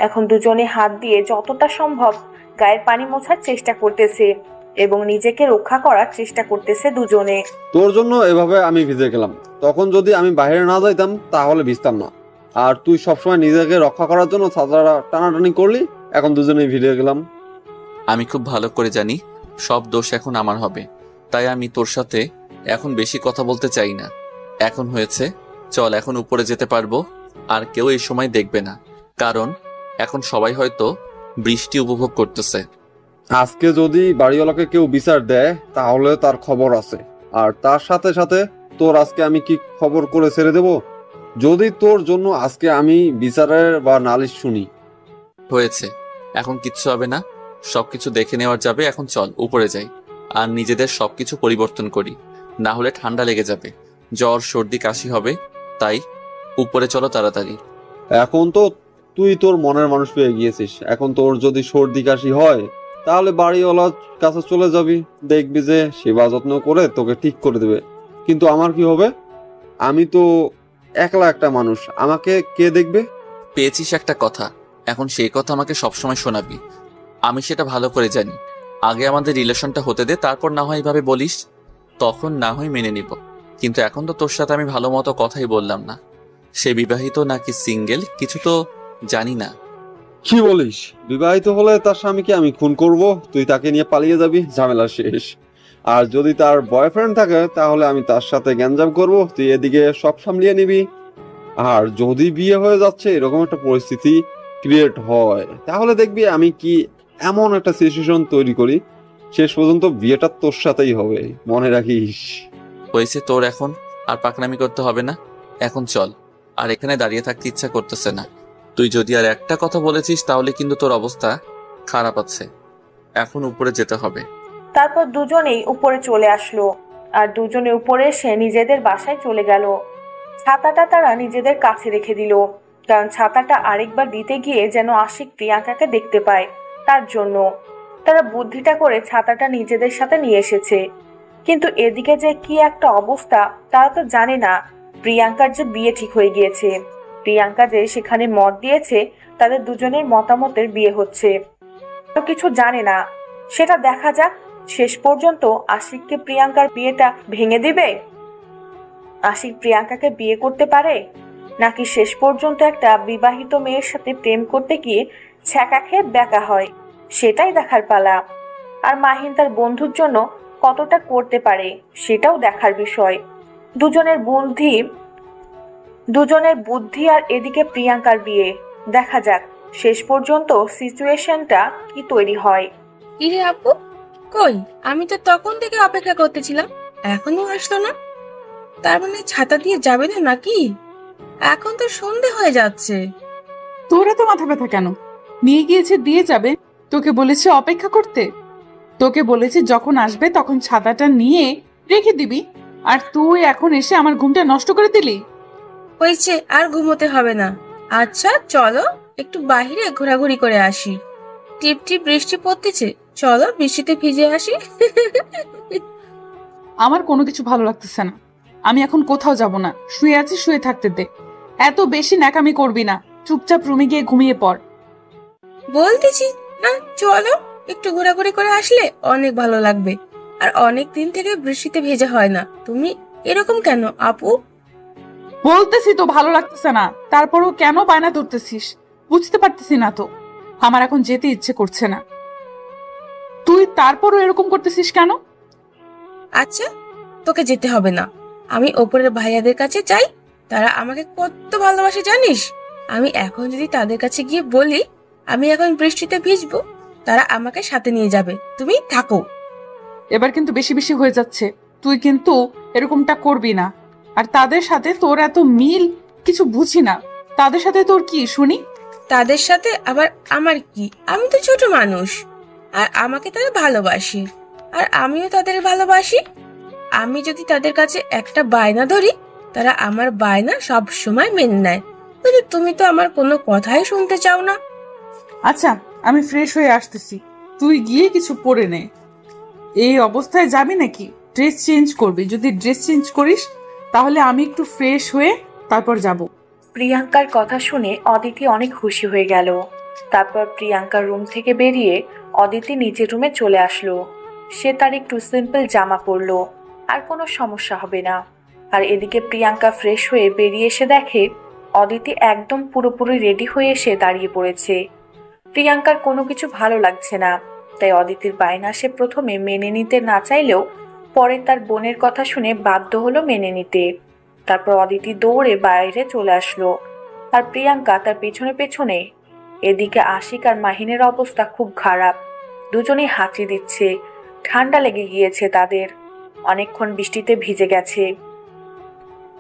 এখন দুজনে হাত দিয়ে যতটা সম্ভব গায়ের পানি মোছার চেষ্টা করতেছে এবং নিজেকে রক্ষা করার চেষ্টা করতেছে দুজনে। তোর জন্য এভাবে আমি ভিজে গেলাম, তখন যদি আমি বাইরে না যাইতাম তাহলে ভিজতাম না। আর তুই সবসময় নিজেকে রক্ষা করার জন্য ছাতাটা টানাটানি করলি, এখন দুজনেই ভিজে গেলাম। আমি খুব ভালো করে জানি সব দোষ এখন আমার হবে, তাই আমি তোর সাথে এখন বেশি কথা বলতে চাই না। এখন হয়েছে, চল এখন উপরে যেতে পারবো আর কেউ এই সময় দেখবে না, কারণ এখন সবাই হয়তো বৃষ্টি উপভোগ করতেছে। আজকে যদি বাড়িওয়ালাকে কেউ বিচার দেয় তাহলে তার খবর আছে, আর তার সাথে সাথে তোর আজকে আমি কি খবর করে ছেড়ে দেব যদি তোর জন্য আজকে আমি বিচারের বা নালিশ শুনি। হয়েছে, এখন কিচ্ছু হবে না, সবকিছু দেখে নেওয়া যাবে। এখন চল উপরে যাই আর নিজেদের সবকিছু পরিবর্তন করি, না হলে ঠান্ডা লেগে যাবে, জ্বর সর্দি কাশি হবে। তাই উপরে চলো তাড়াতাড়ি। এখন তো তুই তোর মনের মানুষ পেয়ে গিয়েছিস, এখন তোর যদি সর্দি কাশি হয় তাহলে বাড়িওয়ালার কাছে চলে যাবি, দেখবি যে সেবা যত্ন করে তোকে ঠিক করে দেবে। কিন্তু আমার কি হবে? আমি তো একলা একটা মানুষ, আমাকে কে দেখবে? পেয়েছিস একটা কথা, এখন সেই কথা আমাকে সবসময় শোনাবি। আমি সেটা ভালো করে জানি। আগে আমাদের রিলেশনটা হতে দে, তারপর না হয় এইভাবে বলিস, তখন না হয় মেনে নিব। কিন্তু এখন তো তোর সাথে আমি ভালো মতো কথাই বললাম না। সে বিবাহিত নাকি সিঙ্গেল কিছু তো জানি না। কি বলিস? বিবাহিত হলে তার স্বামীকে আমি খুন করব, তুই তাকে নিয়ে পালিয়ে যাবি, ঝামেলা শেষ। আর যদি তার বয়ফ্রেন্ড থাকে তাহলে আমি তার সাথে গ্যাঞ্জাম করব, তুই এদিকে সব সামলিয়ে নিবি। আর যদি বিয়ে হয়ে যাচ্ছে এরকম একটা পরিস্থিতি ক্রিয়েট হয় তাহলে দেখবি আমি কি এমন একটা সিচুয়েশন তৈরি করি, শেষ পর্যন্ত বিয়েটা তোর সাথেই হবে, মনে রাখিস। হয়েছে, তোর এখন আর পাকনামি করতে হবে না, এখন চল। আর এখানে দাঁড়িয়ে থাকতে ইচ্ছা করতেছে না। তুই যদি আর একটা কথা বলেছিস তাহলে কিন্তু তোর অবস্থা খারাপ আছে। এখন উপরে যেতে হবে। তারপর দুজনেই উপরে চলে আসলো আর দুজনে উপরে এসে নিজেদের বাসায় চলে গেল। ছাতাটা তারা নিজেদের কাছে রেখে দিল, কারণ ছাতাটা আরেকবার দিতে গিয়ে যেন আশিক প্রিয়াঙ্কাকে দেখতে পায়, তার জন্য তারা বুদ্ধিটা করে ছাতাটা নিজেদের সাথে নিয়ে এসেছে। কিন্তু এদিকে যে কি একটা অবস্থা তারা তো জানে না প্রিয়াঙ্কার যে বিয়ে ঠিক হয়ে গিয়েছে। প্রিয়াঙ্কা যে সেখানে মত দিয়েছে তাদের দুজনের মতামতের বিয়ে হচ্ছে, তো কিছু জানে না। সেটা দেখা যাক শেষ পর্যন্ত আশিককে প্রিয়াঙ্কার বিয়েটা ভেঙে দিবে, আশিক প্রিয়াঙ্কাকে বিয়ে করতে পারে, নাকি শেষ পর্যন্ত একটা বিবাহিত মেয়ের সাথে প্রেম করতে গিয়ে ছ্যাঁকা খেয়ে ব্যাকা হয়, সেটাই দেখার পালা। আর মাহিন তার বন্ধুর জন্য কতটা করতে পারে সেটাও দেখার বিষয়। দুজনের বুদ্ধি আর এদিকে প্রিয়াঙ্কার বিয়ে, দেখা যাক শেষ পর্যন্ত সিচুয়েশনটা কি তৈরি হয়। কিরে আপু, কই? আমি তো তখন থেকে অপেক্ষা করতেছিলাম, এখনো আসলো না। তার মানে ছাতা দিয়ে যাবে না নাকি? এখন তো সন্ধে হয়ে যাচ্ছে। তোরা তো মাথা ব্যথা কেন? নিয়ে গিয়েছে দিয়ে যাবে, তোকে বলেছে অপেক্ষা করতে, তোকে বলেছে যখন আসবে তখন ছাতাটা নিয়ে রেখে দিবি, আর তুই এখন এসে আমার ঘুমটা নষ্ট করে দিলি। হয়েছে, আর ঘুমোতে হবে না। আচ্ছা চলো একটু বাহিরে ঘোরাঘুরি করে আসি, টিপ টিপ বৃষ্টি পড়তেছে, চলো বৃষ্টিতে ভিজে আসি। আমার কোনো কিছু ভালো লাগতেছে না, আমি এখন কোথাও যাব না, শুয়ে আছি শুয়ে থাকতে দে। এত বেশি ন্যাকামি করবি না, চুপচাপ রুমে গিয়ে ঘুমিয়ে পড়। বলতেছি না, চলো একটু ঘোরাঘুরি করে আসলে অনেক ভালো লাগবে। আর অনেক দিন থেকে বৃষ্টিতে ভেজা হয় না। তুমি এরকম কেন আপু? বলতেছি তো ভালো লাগতেছে না, তারপরও কেন বায়না ধরতেছিস বুঝতে পারতেছি না তো। আমার এখন যেতে ইচ্ছে করছে না, তুই তারপরও এরকম করতেছিস কেন? আচ্ছা, তোকে যেতে হবে না। আমি ওপরের ভাইয়াদের কাছে যাই, তারা আমাকে কত ভালোবাসে জানিস। আমি এখন যদি তাদের কাছে গিয়ে বলি আমি এখন বৃষ্টিতে ভিজবো, তারা আমাকে সাথে নিয়ে যাবে। তুমি থাকো। এবার কিন্তু বেশি বেশি হয়ে যাচ্ছে, তুই কিন্তু এরকমটা করবি না। আর তাদের সাথে তোর এত মিল কিছু বুঝি না, তাদের সাথে তোর কি শুনি? তাদের সাথে আবার আমার কি? আমি তো ছোট মানুষ, আর আমাকে তারা ভালোবাসে, আর আমিও তাদের ভালোবাসি। আমি যদি তাদের কাছে একটা বায়না ধরি, তারা আমার বায়না সব সময় মেনে নেয়। কিন্তু তুমি তো আমার কোনো কথাই শুনতে চাও না। আচ্ছা, আমি ফ্রেশ হয়ে আসতেছি, তুই গিয়ে কিছু পরে নে। এই অবস্থায় যাবি নাকি ড্রেস চেঞ্জ করবি? যদি ড্রেস চেঞ্জ করিস তাহলে আমি একটু ফ্রেশ হয়ে তারপর যাব। প্রিয়াঙ্কার কথা শুনে অদিতি অনেক খুশি হয়ে গেল। তারপর প্রিয়াঙ্কার রুম থেকে বেরিয়ে অদিতি নিজের রুমে চলে আসলো। সে তার একটু সিম্পল জামা পরলো, আর কোনো সমস্যা হবে না। আর এদিকে প্রিয়াঙ্কা ফ্রেশ হয়ে বেরিয়ে এসে দেখে অদিতি একদম পুরোপুরি রেডি হয়ে এসে দাঁড়িয়ে পড়েছে। প্রিয়াঙ্কার কোনো কিছু ভালো লাগছে না, তাই অদিতির বায়না সে প্রথমে মেনে নিতে না চাইলেও পরে তার বোনের কথা শুনে বাধ্য হলো মেনে নিতে। তারপর অদিতি দৌড়ে বাইরে চলে আসলো, আর প্রিয়াঙ্কা তার পেছনে পেছনে। এদিকে আশিক আর মাহিনের অবস্থা খুব খারাপ, দুজনেই হাঁচি দিচ্ছে, ঠান্ডা লেগে গিয়েছে তাদের, অনেকক্ষণ বৃষ্টিতে ভিজে গেছে।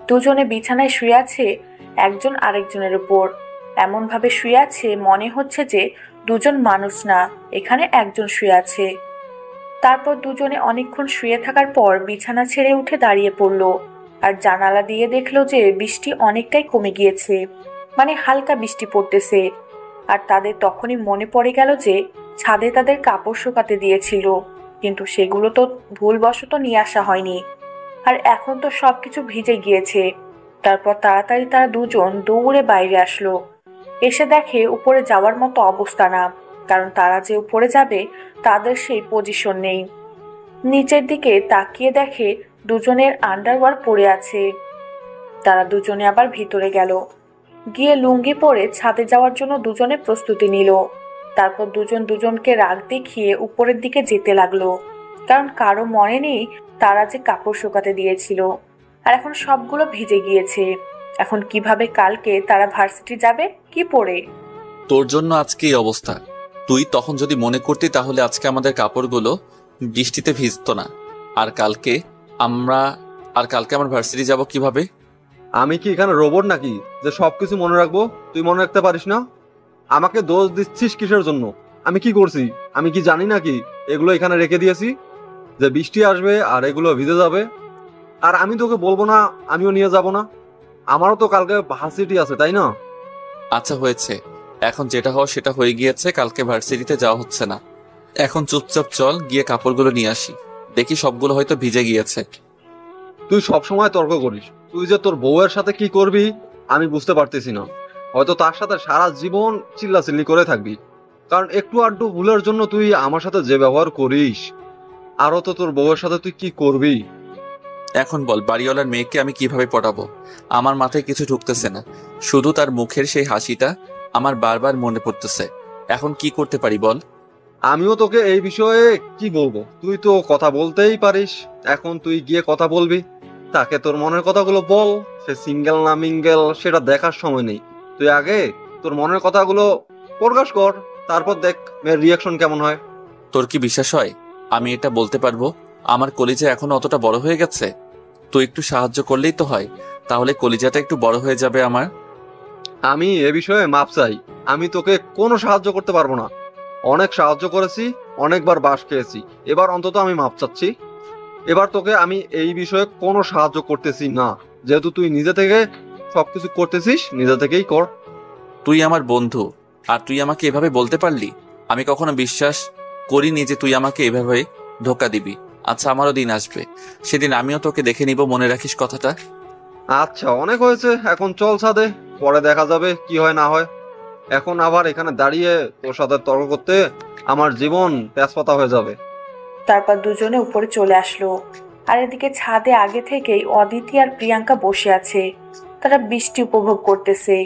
দুজনে বিছানায় শুয়ে আছে একজন আরেকজনের উপর, এমন ভাবে শুয়ে আছে মনে হচ্ছে যে দুজন মানুষ না, এখানে একজন শুয়ে আছে। তারপর দুজনে অনেকক্ষণ শুয়ে থাকার পর বিছানা ছেড়ে উঠে দাঁড়িয়ে পড়লো, আর জানালা দিয়ে দেখলো যে বৃষ্টি অনেকটাই কমে গিয়েছে, মানে হালকা বৃষ্টি পড়তেছে। আর তাদের তখনই মনে পড়ে গেল যে ছাদে তাদের কাপড় শুকাতে দিয়েছিল, কিন্তু সেগুলো তো ভুলবশত নিয়ে আসা হয়নি, আর এখন তো সবকিছু ভিজে গিয়েছে। তারপর তাড়াতাড়ি তারা দুজন দৌড়ে বাইরে আসলো, এসে দেখে উপরে যাওয়ার মতো অবস্থা না, কারণ তারা যে উপরে যাবে তাদের সেই পজিশন নেই। নিচের দিকে তাকিয়ে দেখে দুজনের আন্ডারওয়্যার পড়ে আছে। তারা দুজনে আবার ভিতরে গেল, গিয়ে লুঙ্গি পরে ছাদে যাওয়ার জন্য দুজনে প্রস্তুতি নিল। তারপর দুজন দুজনকে রাগ দেখিয়ে উপরের দিকে যেতে লাগলো, কারণ কারো মনে নেই তারা যে কাপড় শুকাতে দিয়েছিল, আর এখন সবগুলো ভিজে গিয়েছে। এখন কিভাবে কালকে তারা ভার্সিটি যাবে কি পরে? তোর জন্য আজকে এই অবস্থা। তুই তখন যদি মনে করতি তাহলে আজকে আমাদের কাপড়গুলো বৃষ্টিতে ভিজতো না। আর কালকে আমার ভার্সিটি যাব কিভাবে? আমি কি এখানে রোবট নাকি যে সবকিছু মনে রাখবো? তুই মনে রাখতে পারিস না? আমাকে দোষ দিচ্ছিস কিসের জন্য? আমি কি করছি? আমি কি জানি নাকি এগুলো এখানে রেখে দিয়েছি যে বৃষ্টি আসবে আর এগুলো ভিজে যাবে? আর আমি তোকে বলবো না আমিও নিয়ে যাব না? আমারও তো কালকে ভার্সিটি আছে, তাই না? আচ্ছা হয়েছে, এখন যেটা হওয়া সেটা হয়ে গিয়েছে, কালকে ভার্সিটিতে যাওয়া হচ্ছে না। এখন চুপচাপ চল গিয়ে কাপড়গুলো নিয়ে আসি, দেখি সবগুলো হয়তো ভিজে গিয়েছে। তুই সব সময় তর্ক করিস। তুই যে তোর বউয়ের সাথে কি করবি আমি বুঝতে পারতেছি না। হয়তো তার সাথে সারা জীবন চিল্লাচিল্লি করে থাকবি, কারণ একটু আধটু ভুলের জন্য তুই আমার সাথে যে ব্যবহার করিস, আরো তো তোর বউয়ের সাথে তুই কি করবি? এখন বল, বাড়িওয়ালার মেয়েকে আমি কিভাবে পটাবো? আমার মাথায় কিছু ঢুকতেছে না, শুধু তার মুখের সেই হাসিটা আমার বারবার মনে পড়তেছে। এখন কি করতে পারি বল? আমিও তোকে এই বিষয়ে কি বলবো, তুই তো কথা বলতেই পারিস। এখন তুই গিয়ে কথা বলবি, তাকে তোর মনের কথাগুলো বল। সে সিঙ্গেল না মিঙ্গেল সেটা দেখার সময় নেই, তুই আগে তোর মনের কথাগুলো প্রকাশ কর, তারপর দেখ মেয়ের রিয়াকশন কেমন হয়। তোর কি বিশ্বাস হয় আমি এটা বলতে পারবো? আমার কলিজা এখনো অতটা বড় হয়ে গেছে? তুই একটু সাহায্য করলেই তো হয়, তাহলে কলিজাটা একটু বড় হয়ে যাবে আমার। আমি এ বিষয়ে মাপ চাই। আমি তোকে কোনো সাহায্য করতে পারবো না। অনেক সাহায্য করেছি, অনেকবার বাস খেয়েছি, এবার অন্তত আমি মাপ চাচ্ছি। এবার তোকে আমি এই বিষয়ে কোনো সাহায্য করতেছি না, যেহেতু তুই নিজে থেকে সবকিছু করতেছিস, নিজে থেকেই কর। তুই আমার বন্ধু, আর তুই আমাকে এভাবে বলতে পারলি? আমি কখনো বিশ্বাস করিনি যে তুই আমাকে এভাবে ধোকা দিবি। আচ্ছা, আমারও দিন আসবে, সেদিন আমিও তোকে দেখে নিব, মনে রাখিস কথাটা। আচ্ছা অনেক হয়েছে, এখন চল ছাদে, পরে দেখা যাবে কি হয় না হয়। এখন আবার এখানে দাঁড়িয়ে তোর সাথে তর্ক করতে আমার জীবন তেজপাতা হয়ে যাবে। তারপর দুজনে উপরে চলে আসলো। আর এদিকে ছাদে আগে থেকেই অদিতি আর প্রিয়াঙ্কা বসে আছে। তারা বৃষ্টি উপভোগ করতেছে।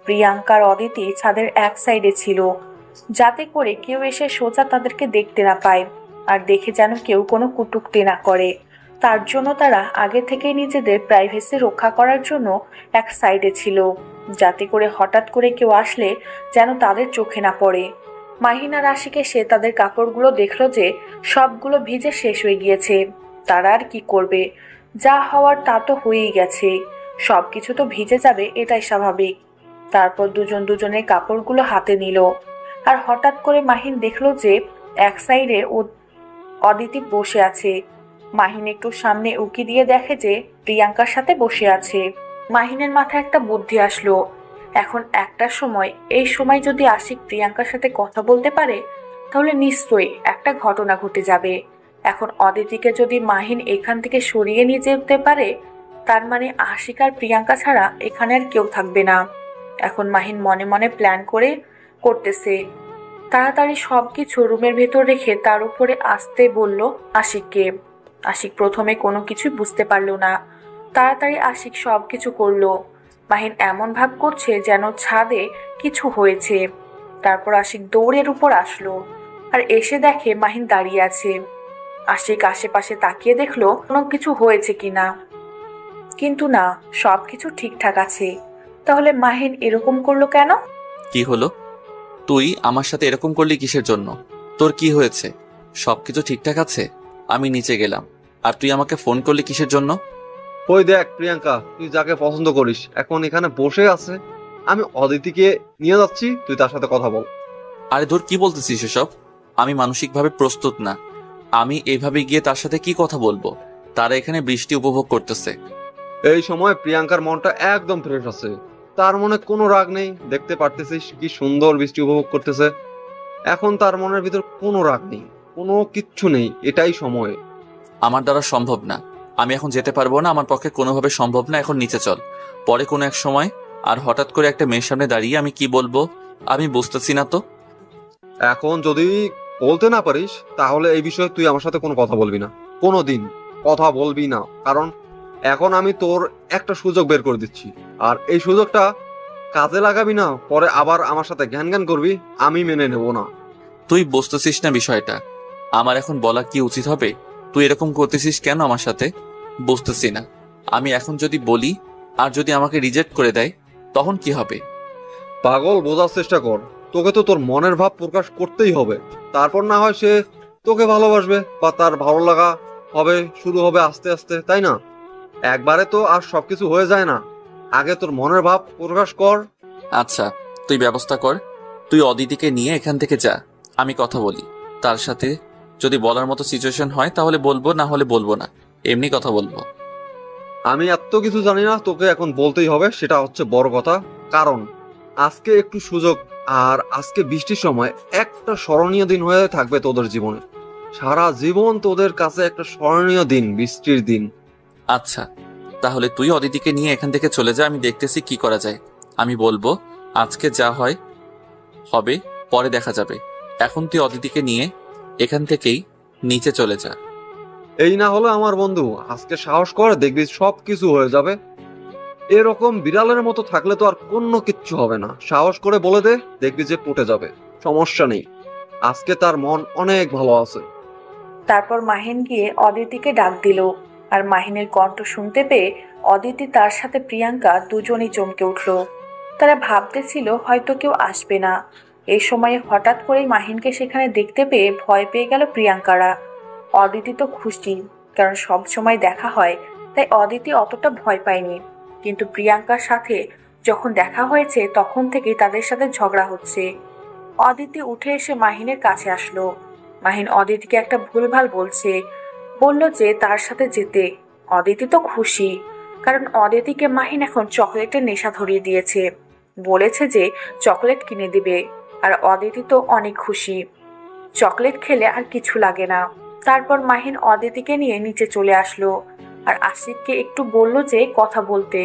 প্রিয়াঙ্কা আর অদিতি ছাদের এক সাইডে ছিল, যাতে করে কেউ এসে সোজা তাদেরকে দেখতে না পায়, আর দেখে যেন কেউ কোনো কটূক্তি না করে। তার জন্য তারা আগে থেকেই নিজেদের প্রাইভেসি রক্ষা করার জন্য এক সাইডে ছিল, যাতে করে হঠাৎ করে কেউ আসলে যেন তাদের চোখে না পড়ে। মাহিন আর আশিক এসে তাদের কাপড়গুলো দেখলো যে সবগুলো ভিজে শেষ হয়ে গিয়েছে। তারা আর কি করবে, যা হওয়ার তা তো হয়েই গেছে, সবকিছু তো ভিজে যাবে, এটাই স্বাভাবিক। তারপর দুজন দুজনের কাপড়গুলো হাতে নিল। আর হঠাৎ করে মাহিন দেখলো যে এক সাইডে অদিতি বসে আছে। মাহিন একটু সামনে উকি দিয়ে দেখে যে প্রিয়াঙ্কার সাথে বসে আছে। মাহিনের মাথায় একটা বুদ্ধি আসলো। এখন একটা সময়, এই সময় যদি আশিক প্রিয়াঙ্কার সাথে কথা বলতে পারে, তাহলে নিশ্চয়ই একটা ঘটনা ঘটে যাবে। এখন অদিতিকে যদি মাহিন এখান থেকে সরিয়ে নিয়ে যেতে পারে, তার মানে আশিক আর প্রিয়াঙ্কা ছাড়া এখানে আর কেউ থাকবে না। এখন মাহিন মনে মনে প্ল্যান করতেছে। তাড়াতাড়ি সবকিছু রুমের ভেতর রেখে তার উপরে আসতে বলল আশিককে। আশিক প্রথমে কোনো কিছু বুঝতে পারলো না। তাড়াতাড়ি আশিক সবকিছু করলো। মাহিন এমন ভাব করছে যেন ছাদে কিছু হয়েছে। তারপর আশিক দৌড়ের উপর আসলো আর এসে দেখে মাহিন দাঁড়িয়ে আছে। আশিক আশেপাশে তাকিয়ে দেখলো কোনো কিছু হয়েছে কিনা, কিন্তু না, সবকিছু ঠিকঠাক আছে। তাহলে মাহিন এরকম করলো কেন? কি হলো? তুই আমার সাথে এরকম করলি কিসের জন্য? তোর কি হয়েছে? সবকিছু ঠিকঠাক আছে? আমি নিচে গেলাম, আর তুই আমাকে ফোন করলি কিসের জন্য? ওই দেখ প্রিয়াঙ্কা, তুই যাকে পছন্দ করিস এখন এখানে বসে আছে। আমি অদিতিকে নিয়ে যাচ্ছি, তুই তার সাথে কথা বল। আরে ধর, কি বলতেছিস এসব? আমি মানসিকভাবে প্রস্তুত না। আমি এইভাবে গিয়ে তার সাথে কি কথা বলবো? তারা এখানে বৃষ্টি উপভোগ করতেছে। এই সময় প্রিয়াঙ্কার মনটা একদম ফ্রেশ আছে। তার মনে কোনো রাগ নেই, দেখতে পারতেছিস কি সুন্দর বৃষ্টি উপভোগ করতেছে। এখন তার মনের ভিতর কোনো রাগ নেই, কোনো কিচ্ছু নেই, এটাই সময়। আমার দ্বারা সম্ভব না, আমি এখন যেতে পারবো না, আমার পক্ষে কোনোভাবে সম্ভব না। এখন নিচে চল, পরে কোনো এক সময়। আর হঠাৎ করে একটা মেয়ের সামনে দাঁড়িয়ে আমি কি বলবো আমি বুঝতেছি না তো। এখন যদি বলতে না পারিস তাহলে এই বিষয়ে তুই আমার সাথে কোনো কথা বলবি না, কোনো দিন কথা বলবি না। কারণ এখন আমি তোর একটা সুযোগ বের করে দিচ্ছি, আর এই সুযোগটা কাজে লাগাবি না, পরে আবার আমার সাথে জ্ঞান জ্ঞান করবি, আমি মেনে নেব না। তুই বুঝতেছিস না বিষয়টা? আমার এখন বলা কি উচিত হবে? তুই এরকম করতেছিস কেন আমার সাথে? বুঝতেছি না। আমি এখন যদি বলি আর যদি আমাকে রিজেক্ট করে দেয়, তখন কি হবে? পাগল, বোঝার চেষ্টা কর। তোকে তো তোর মনের ভাব প্রকাশ করতেই হবে, তারপর না হয় সে তোকে ভালোবাসবে বা তার ভালো লাগা হবে, শুরু হবে আস্তে আস্তে, তাই না? একবারে তো আর সবকিছু হয়ে যায় না। আগে তোর মনের ভাব প্রকাশ কর। আচ্ছা, তুই ব্যবস্থা কর। তুই অদিতিকে নিয়ে এখান থেকে যা, আমি কথা বলি তার সাথে। যদি বলার মতো সিচুয়েশন হয় তাহলে বলবো, না হলে বলবো না, এমনি কথা বলবো। আমি এত কিছু জানি না, তোকে এখন বলতেই হবে, সেটা হচ্ছে বড় কথা। কারণ আজকে একটু সুযোগ, আর আজকে বৃষ্টির সময় একটা স্মরণীয় দিন হয়ে থাকবে তোদের জীবনে। সারা জীবন তোদের কাছে একটা স্মরণীয় দিন, বৃষ্টির দিন। আচ্ছা, তাহলে তুই অদিতিকে নিয়ে এখান থেকে চলে যা, আমি দেখতেছি কি করা যায়। আমি বলবো আজকে যা হয় হবে, পরে দেখা যাবে। এখন তুই অদিতিকে নিয়ে এখান থেকেই নিচে চলে যা। এই না হলে আমার বন্ধু, আজকে সাহস কর, দেখবি সব কিছু হয়ে যাবে। এরকম বিড়ালের মতো থাকলে তো আর কোনো কিচ্ছু হবে না। সাহস করে বলে দে, দেখবি যে পটে যাবে, সমস্যা নেই। আজকে তার মন অনেক ভালো আছে। তারপর মাহিন গিয়ে অদিতিকে ডাক দিল। আর মাহিনের কণ্ঠ শুনতে পেয়ে অদিতি তার সাথে প্রিয়াঙ্কা দুজনেই চমকে উঠল। তারা ভাবতেছিল হয়তো কেউ আসবে না। এই সময়ে হঠাৎ করেই মাহিনকে সেখানে দেখতে পেয়ে ভয় পেয়ে গেল প্রিয়াঙ্কারা। অদিতি তো খুশি, কারণ সব সময় দেখা হয়, তাই অদিতি অতটা ভয় পায়নি। কিন্তু প্রিয়াঙ্কার সাথে যখন দেখা হয়েছে তখন থেকেই তাদের সাথে ঝগড়া হচ্ছে। অদিতি উঠে এসে মাহিনের কাছে আসলো। মাহিন অদিতিকে একটা ভুলভাল বলল যে তার সাথে যেতে। অদিতি তো খুশি, কারণ অদিতিকে মাহিন এখন চকলেটের নেশা ধরিয়ে দিয়েছে। বলেছে যে চকলেট কিনে দিবে, আর অদিতি তো অনেক খুশি। চকলেট খেলে আর কিছু লাগে না। তারপর মাহিন অদিতিকে নিয়ে নিচে চলে আসলো, আর আশিককে একটু বলল যে কথা বলতে,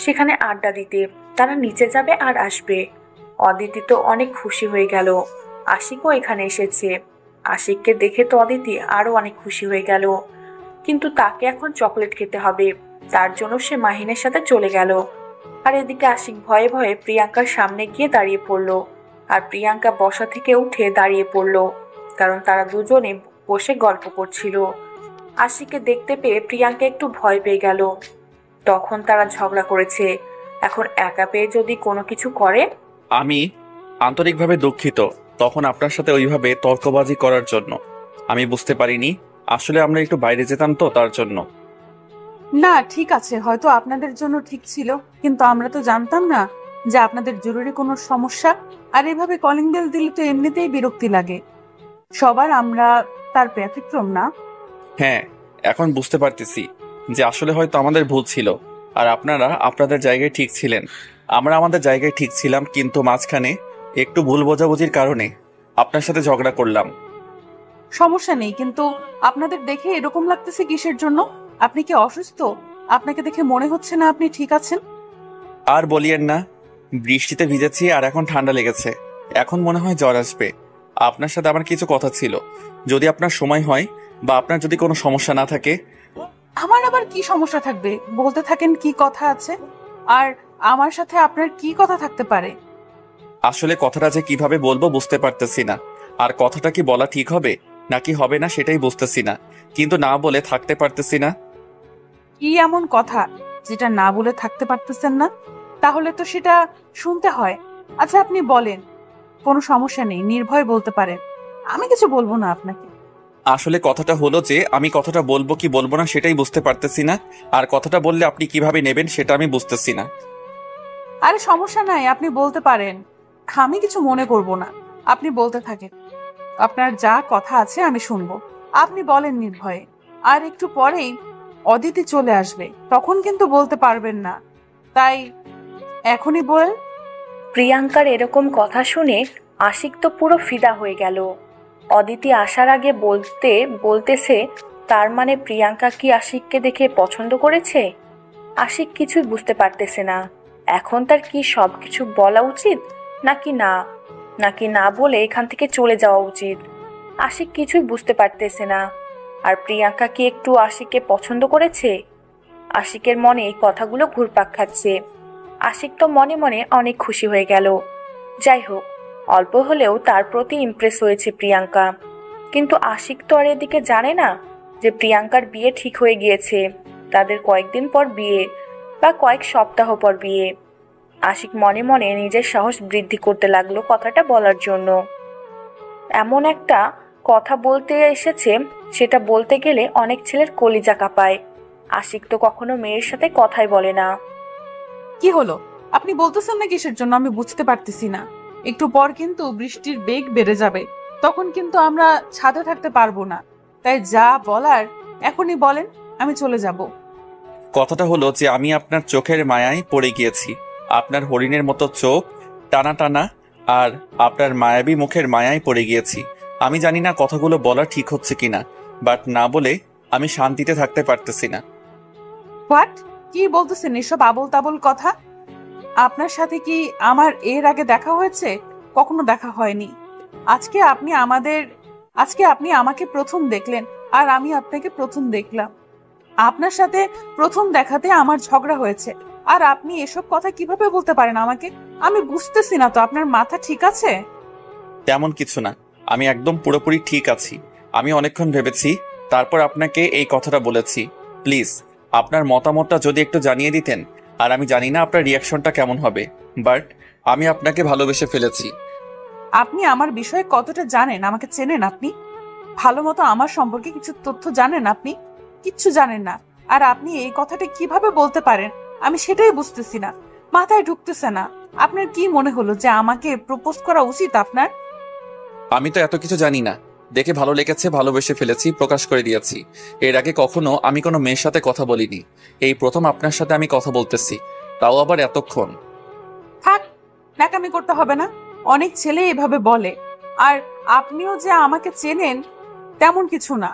সেখানে আড্ডা দিতে। তারা নিচে যাবে আর আসবে। অদিতি তো অনেক খুশি হয়ে গেল আশিকও এখানে এসেছে। আশিককে দেখে তো অদিতি আরো অনেক খুশি হয়ে গেল, কিন্তু তাকে এখন চকলেট খেতে হবে, তার জন্য সে মাহিনের সাথে চলে গেল। আর এদিকে আশিক ভয়ে ভয়ে প্রিয়াঙ্কার সামনে গিয়ে দাঁড়িয়ে পড়লো, আর প্রিয়াঙ্কা বসা থেকে উঠে দাঁড়িয়ে পড়লো, কারণ তারা দুজনে বসে গল্প করছিল। আশিককে দেখতে পেয়ে প্রিয়াঙ্কা একটু ভয় পেয়ে গেল, তখন তারা ঝগড়া করেছে। এখন একা পেয়ে যদি কোনো কিছু করে। আমি আন্তরিকভাবে দুঃখিত তখন আপনার সাথে ওইভাবে তর্কবাজি করার জন্য। আমি বুঝতে পারিনি, আসলে আমরা একটু বাইরে যেতাম তো তার জন্য। না ঠিক আছে, হয়তো আপনাদের জন্য ঠিক ছিল, কিন্তু আমরা তো জানতাম না যে আপনাদের জরুরি কোনো সমস্যা। আর এভাবে কলিং বেল দিলে তো এমনিতেই বিরক্তি লাগে। সবার আমরা তার ব্যতিক্রম না। হ্যাঁ, এখন বুঝতে পারতেছি যে আসলে হয়তো আমাদের ভুল ছিল, আর আপনারা আপনাদের জায়গায় ঠিক ছিলেন, আমরা আমাদের জায়গায় ঠিক ছিলাম, কিন্তু মাঝখানে একটু ভুল বোঝাবুঝির কারণে আপনার সাথে ঝগড়া করলাম। সমস্যা নেই, কিন্তু আপনাদের দেখে এরকম লাগতেছে কিসের জন্য? আপনি কি অসুস্থ? আপনাকে দেখে মনে হচ্ছে না আপনি ঠিক আছেন। আর বলিয়েন না, বৃষ্টিতে ভিজেছি আর এখন ঠান্ডা লেগেছে, এখন মনে হয় জ্বর আসবে। আপনার সাথে আমার কিছু কথা ছিল, যদি আপনার সময় হয় বা আপনার যদি কোনো সমস্যা না থাকে। আমার আবার কি সমস্যা থাকবে? বলতে থাকেন কি কথা আছে। আর আমার সাথে আপনার কি কথা থাকতে পারে? আসলে কথাটা যে কিভাবে বলবো বুঝতে পারতেছি না, আর কথাটা কি বলা ঠিক হবে নাকি হবে না সেটাই বুঝতেছি না, কিন্তু না বলে থাকতে পারতেছি না। কি এমন কথা যেটা না বলে থাকতে পারতেছেন না? তাহলে তো সেটা শুনতে হয়। আচ্ছা আপনি বলেন, কোনো সমস্যা নেই, নির্ভয় বলতে পারেন, আমি কিছু বলবো না আপনাকে। আসলে কথাটা হলো যে আমি কথাটা বলবো কি বলবো না সেটাই বুঝতে পারতেছি না, আর কথাটা বললে আপনি কিভাবে নেবেন সেটা আমি বুঝতেছি না। আরে সমস্যা নাই, আপনি বলতে পারেন, আমি কিছু মনে করব না। আপনি বলতে থাকেন, আপনার যা কথা আছে আমি শুনবো। আপনি বলেন নির্ভয়ে। আর একটু পরেই অদিতি চলে আসবে, তখন কিন্তু বলতে পারবেন না, তাই এখনই বলেন। প্রিয়াঙ্কার এরকম কথা শুনে আশিক তো পুরো ফিদা হয়ে গেল। অদিতি আসার আগে বলতেছে, তার মানে প্রিয়াঙ্কা কি আশিককে দেখে পছন্দ করেছে? আশিক কিছুই বুঝতে পারতেছে না, এখন তার কি সবকিছু বলা উচিত নাকি না বলে এখান থেকে চলে যাওয়া উচিত। আশিক কিছুই বুঝতে পারতেছে না। আর প্রিয়াঙ্কা কি একটু আশিককে পছন্দ করেছে? আশিকের মনে এই কথাগুলো ঘুরপাক খাচ্ছে। আশিক তো মনে মনে অনেক খুশি হয়ে গেল। যাই হোক, অল্প হলেও তার প্রতি ইমপ্রেস হয়েছে প্রিয়াঙ্কা। কিন্তু আশিক তো আর এদিকে জানে না যে প্রিয়াঙ্কার বিয়ে ঠিক হয়ে গিয়েছে, তাদের কয়েকদিন পর বিয়ে বা কয়েক সপ্তাহ পর বিয়ে। আশিক মনে মনে নিজের সাহস বৃদ্ধি করতে লাগলো কথাটা বলার জন্য। এমন একটা কথা বলতে এসেছে, সেটা বলতে গেলে অনেক ছেলের কলিজা কাঁপায়। আশিক তো কখনো মেয়ের সাথে কথাই বলে না। কি হলো? আপনি বলতেছেন না কিসের জন্য আমি বুঝতে পারতেছি না। একটু পর কিন্তু বৃষ্টির বেগ বেড়ে যাবে, তখন কিন্তু আমরা ছাদে থাকতে পারবো না। তাই যা বলার এখনই বলেন, আমি চলে যাব। কথাটা হলো যে আমি আপনার চোখের মায়ায় পড়ে গিয়েছি। আপনার হরিণের মতো চোখ, টানা টানা, আর আপনার মায়াবী মুখের মায়ায় পড়ে গিয়েছি। আমি জানি না কথাগুলো বলা ঠিক হচ্ছে কিনা, বাট না বলে আমি শান্তিতে থাকতে পারতেছি না। হোয়াট? কি বলতেছেন এসব আবোল তাবোল কথা? আপনার সাথে কি আমার এর আগে দেখা হয়েছে? কখনো দেখা হয়নি। আজকে আপনি আমাকে প্রথম দেখলেন, আর আমি আপনাকে প্রথম দেখলাম। আপনার সাথে প্রথম দেখাতে আমার ঝগড়া হয়েছে, আর আপনি এসব কথা কিভাবে বলতে পারেন আমাকে? আমি বুঝতেছি না তো, আপনার মাথা ঠিক আছে? তেমন কিছু না, আমি একদম পুরোপুরি ঠিক আছি। আমি অনেকক্ষণ ভেবেছি, তারপর আপনাকে এই কথাটা বলেছি। প্লিজ আপনার মতামতটা যদি একটু জানিয়ে দিতেন। আর আমি জানি না আপনার রিয়াকশনটা কেমন হবে, বাট আমি আপনাকে ভালোবেসে ফেলেছি। আপনি আমার বিষয়ে কতটা জানেন? আমাকে চেনেন আপনি? ভালো মতো আমার সম্পর্কে কিছু তথ্য জানেন আপনি? কিচ্ছু জানেন না। আর আপনি এই কথাটা কিভাবে বলতে পারেন আমি সেটাই বুঝতেছি না, মাথায় ঢুকতেছে না। আপনার কি মনে হলো যে আমাকে প্রপোজ করা উচিত আপনার? আমি তো এত কিছু জানি না, দেখে ভালো লেগেছে, ভালোবেসে ফেলেছি, প্রকাশ করে দিয়েছি। এর আগে কখনো আমি কোনো মেয়ের সাথে কথা বলিনি, এই প্রথম আপনার সাথে আমি কথা বলতেছি, তাও আবার এতক্ষণ। থাক, ন্যাকামি করতে হবে না। অনেক ছেলে এভাবে বলে। আর আপনিও যে আমাকে চেনেন তেমন কিছু না।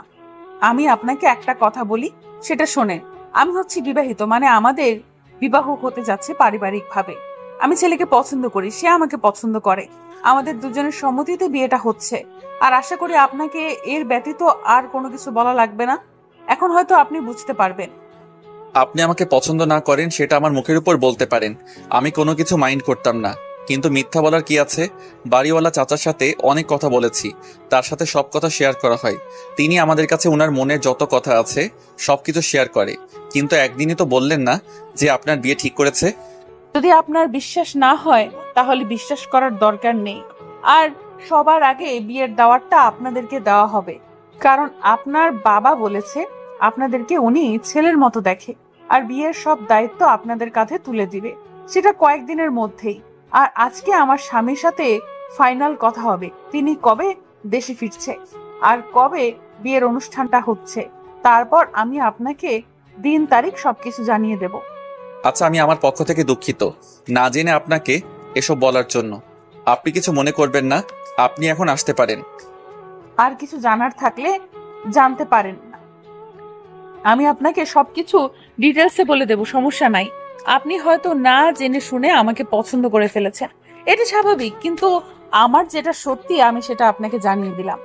আমি আপনাকে একটা কথা বলি, সেটা শোনেন। আমি হচ্ছি বিবাহিত, মানে আমাদের বিবাহ হতে যাচ্ছে পারিবারিকভাবে। আমি ছেলেকে পছন্দ করি, সে আমাকে পছন্দ করে। আমাদের দুজনের সম্মতিতে বিয়েটা হচ্ছে। আর আশা করি আপনাকে এর ব্যতীত আর কোনো কিছু বলা লাগবে না। এখন হয়তো আপনি বুঝতে পারবেন। আপনি আমাকে পছন্দ না করেন সেটা আমার মুখের উপর বলতে পারেন, আমি কোনো কিছু মাইন্ড করতাম না। কিন্তু মিথ্যা বলার কি আছে? বাড়িওয়ালা চাচার সাথে অনেক কথা বলেছি, তার সাথে সব কথা শেয়ার করা হয়। তিনি আমাদের কাছে ওনার মনের যত কথা আছে সবকিছু শেয়ার করে। কিন্তু একদিনই তো বললেন না যে আপনার বিয়ে ঠিক করেছে। যদি আপনার বিশ্বাস না হয় তাহলে বিশ্বাস করার দরকার নেই। আর সবার আগে বিয়ের দাওয়াতটা আপনাদেরকে দেওয়া হবে, কারণ আপনার বাবা বলেছে আপনাদেরকে উনি ছেলের মতো দেখে, আর বিয়ের সব দায়িত্ব আপনাদের কাঁধে তুলে দিবে, সেটা কয়েকদিনের মধ্যেই। আর আজকে আমার স্বামীর সাথে ফাইনাল কথা হবে, তিনি কবে দেশে ফিরছে আর কবে বিয়ের অনুষ্ঠানটা হচ্ছে। তারপর আমি আপনাকে দিন তারিখ সবকিছু জানিয়ে দেব। আচ্ছা, আমি আমার পক্ষ থেকে দুঃখিত না জেনে আপনাকে এসব বলার জন্য। আপনি কিছু মনে করবেন না, আপনি এখন আসতে পারেন। আর কিছু জানার থাকলে জানতে পারেন না, আমি আপনাকে সবকিছু ডিটেলসে বলে দেব, সমস্যা নাই। আপনি হয়তো না জেনে শুনে আমাকে পছন্দ করে ফেলেছেন, এটা স্বাভাবিক, কিন্তু আমার যেটা সত্যি আমি সেটা আপনাকে জানিয়ে দিলাম।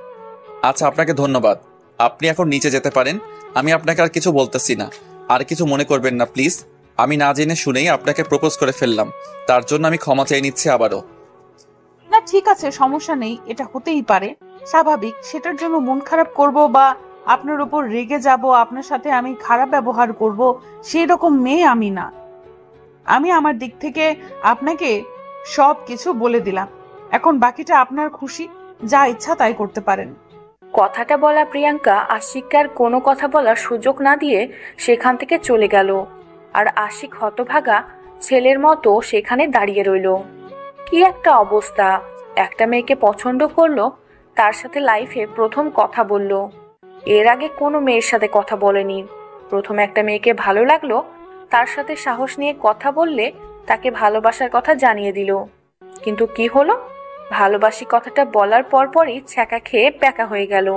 আচ্ছা, আপনাকে ধন্যবাদ। আপনি এখন নিচে যেতে পারেন। আমি আপনাকে আর কিছু বলতেছি না, আর কিছু মনে করবেন না প্লিজ। আমি না জেনে শুনেই আপনাকে প্রপোজ করে ফেললাম, তার জন্য আমি ক্ষমা চেয়ে নিচ্ছি আবারও। না ঠিক আছে, সমস্যা নেই, এটা হতেই পারে, স্বাভাবিক। সেটার জন্য মন খারাপ করব বা আপনার উপর রেগে যাব, আপনার সাথে আমি খারাপ ব্যবহার করব, সেই রকম মেয়ে আমি না। আমি আমার দিক থেকে আপনাকে সব কিছু বলে দিলাম, এখন বাকিটা আপনার খুশি, যা ইচ্ছা তাই করতে পারেন। কথাটা বলা প্রিয়াঙ্কা আশিককে আর কোনো কথা বলার সুযোগ না দিয়ে সেখান থেকে চলে গেল। আর আশিক হতভাগা ছেলের মতো সেখানে দাঁড়িয়ে রইল। কি একটা অবস্থা! একটা মেয়েকে পছন্দ করলো, তার সাথে লাইফে প্রথম কথা বলল। এর আগে কোনো মেয়ের সাথে কথা বলেনি। প্রথম একটা মেয়েকে ভালো লাগলো, তার সাথে সাহস নিয়ে কথা বললে তাকে ভালোবাসার কথা জানিয়ে দিল। কিন্তু কি হলো? ভালোবাসি কথাটা বলার পরপরই ছ্যাঁকা খেয়ে প্যাকা হয়ে গেল।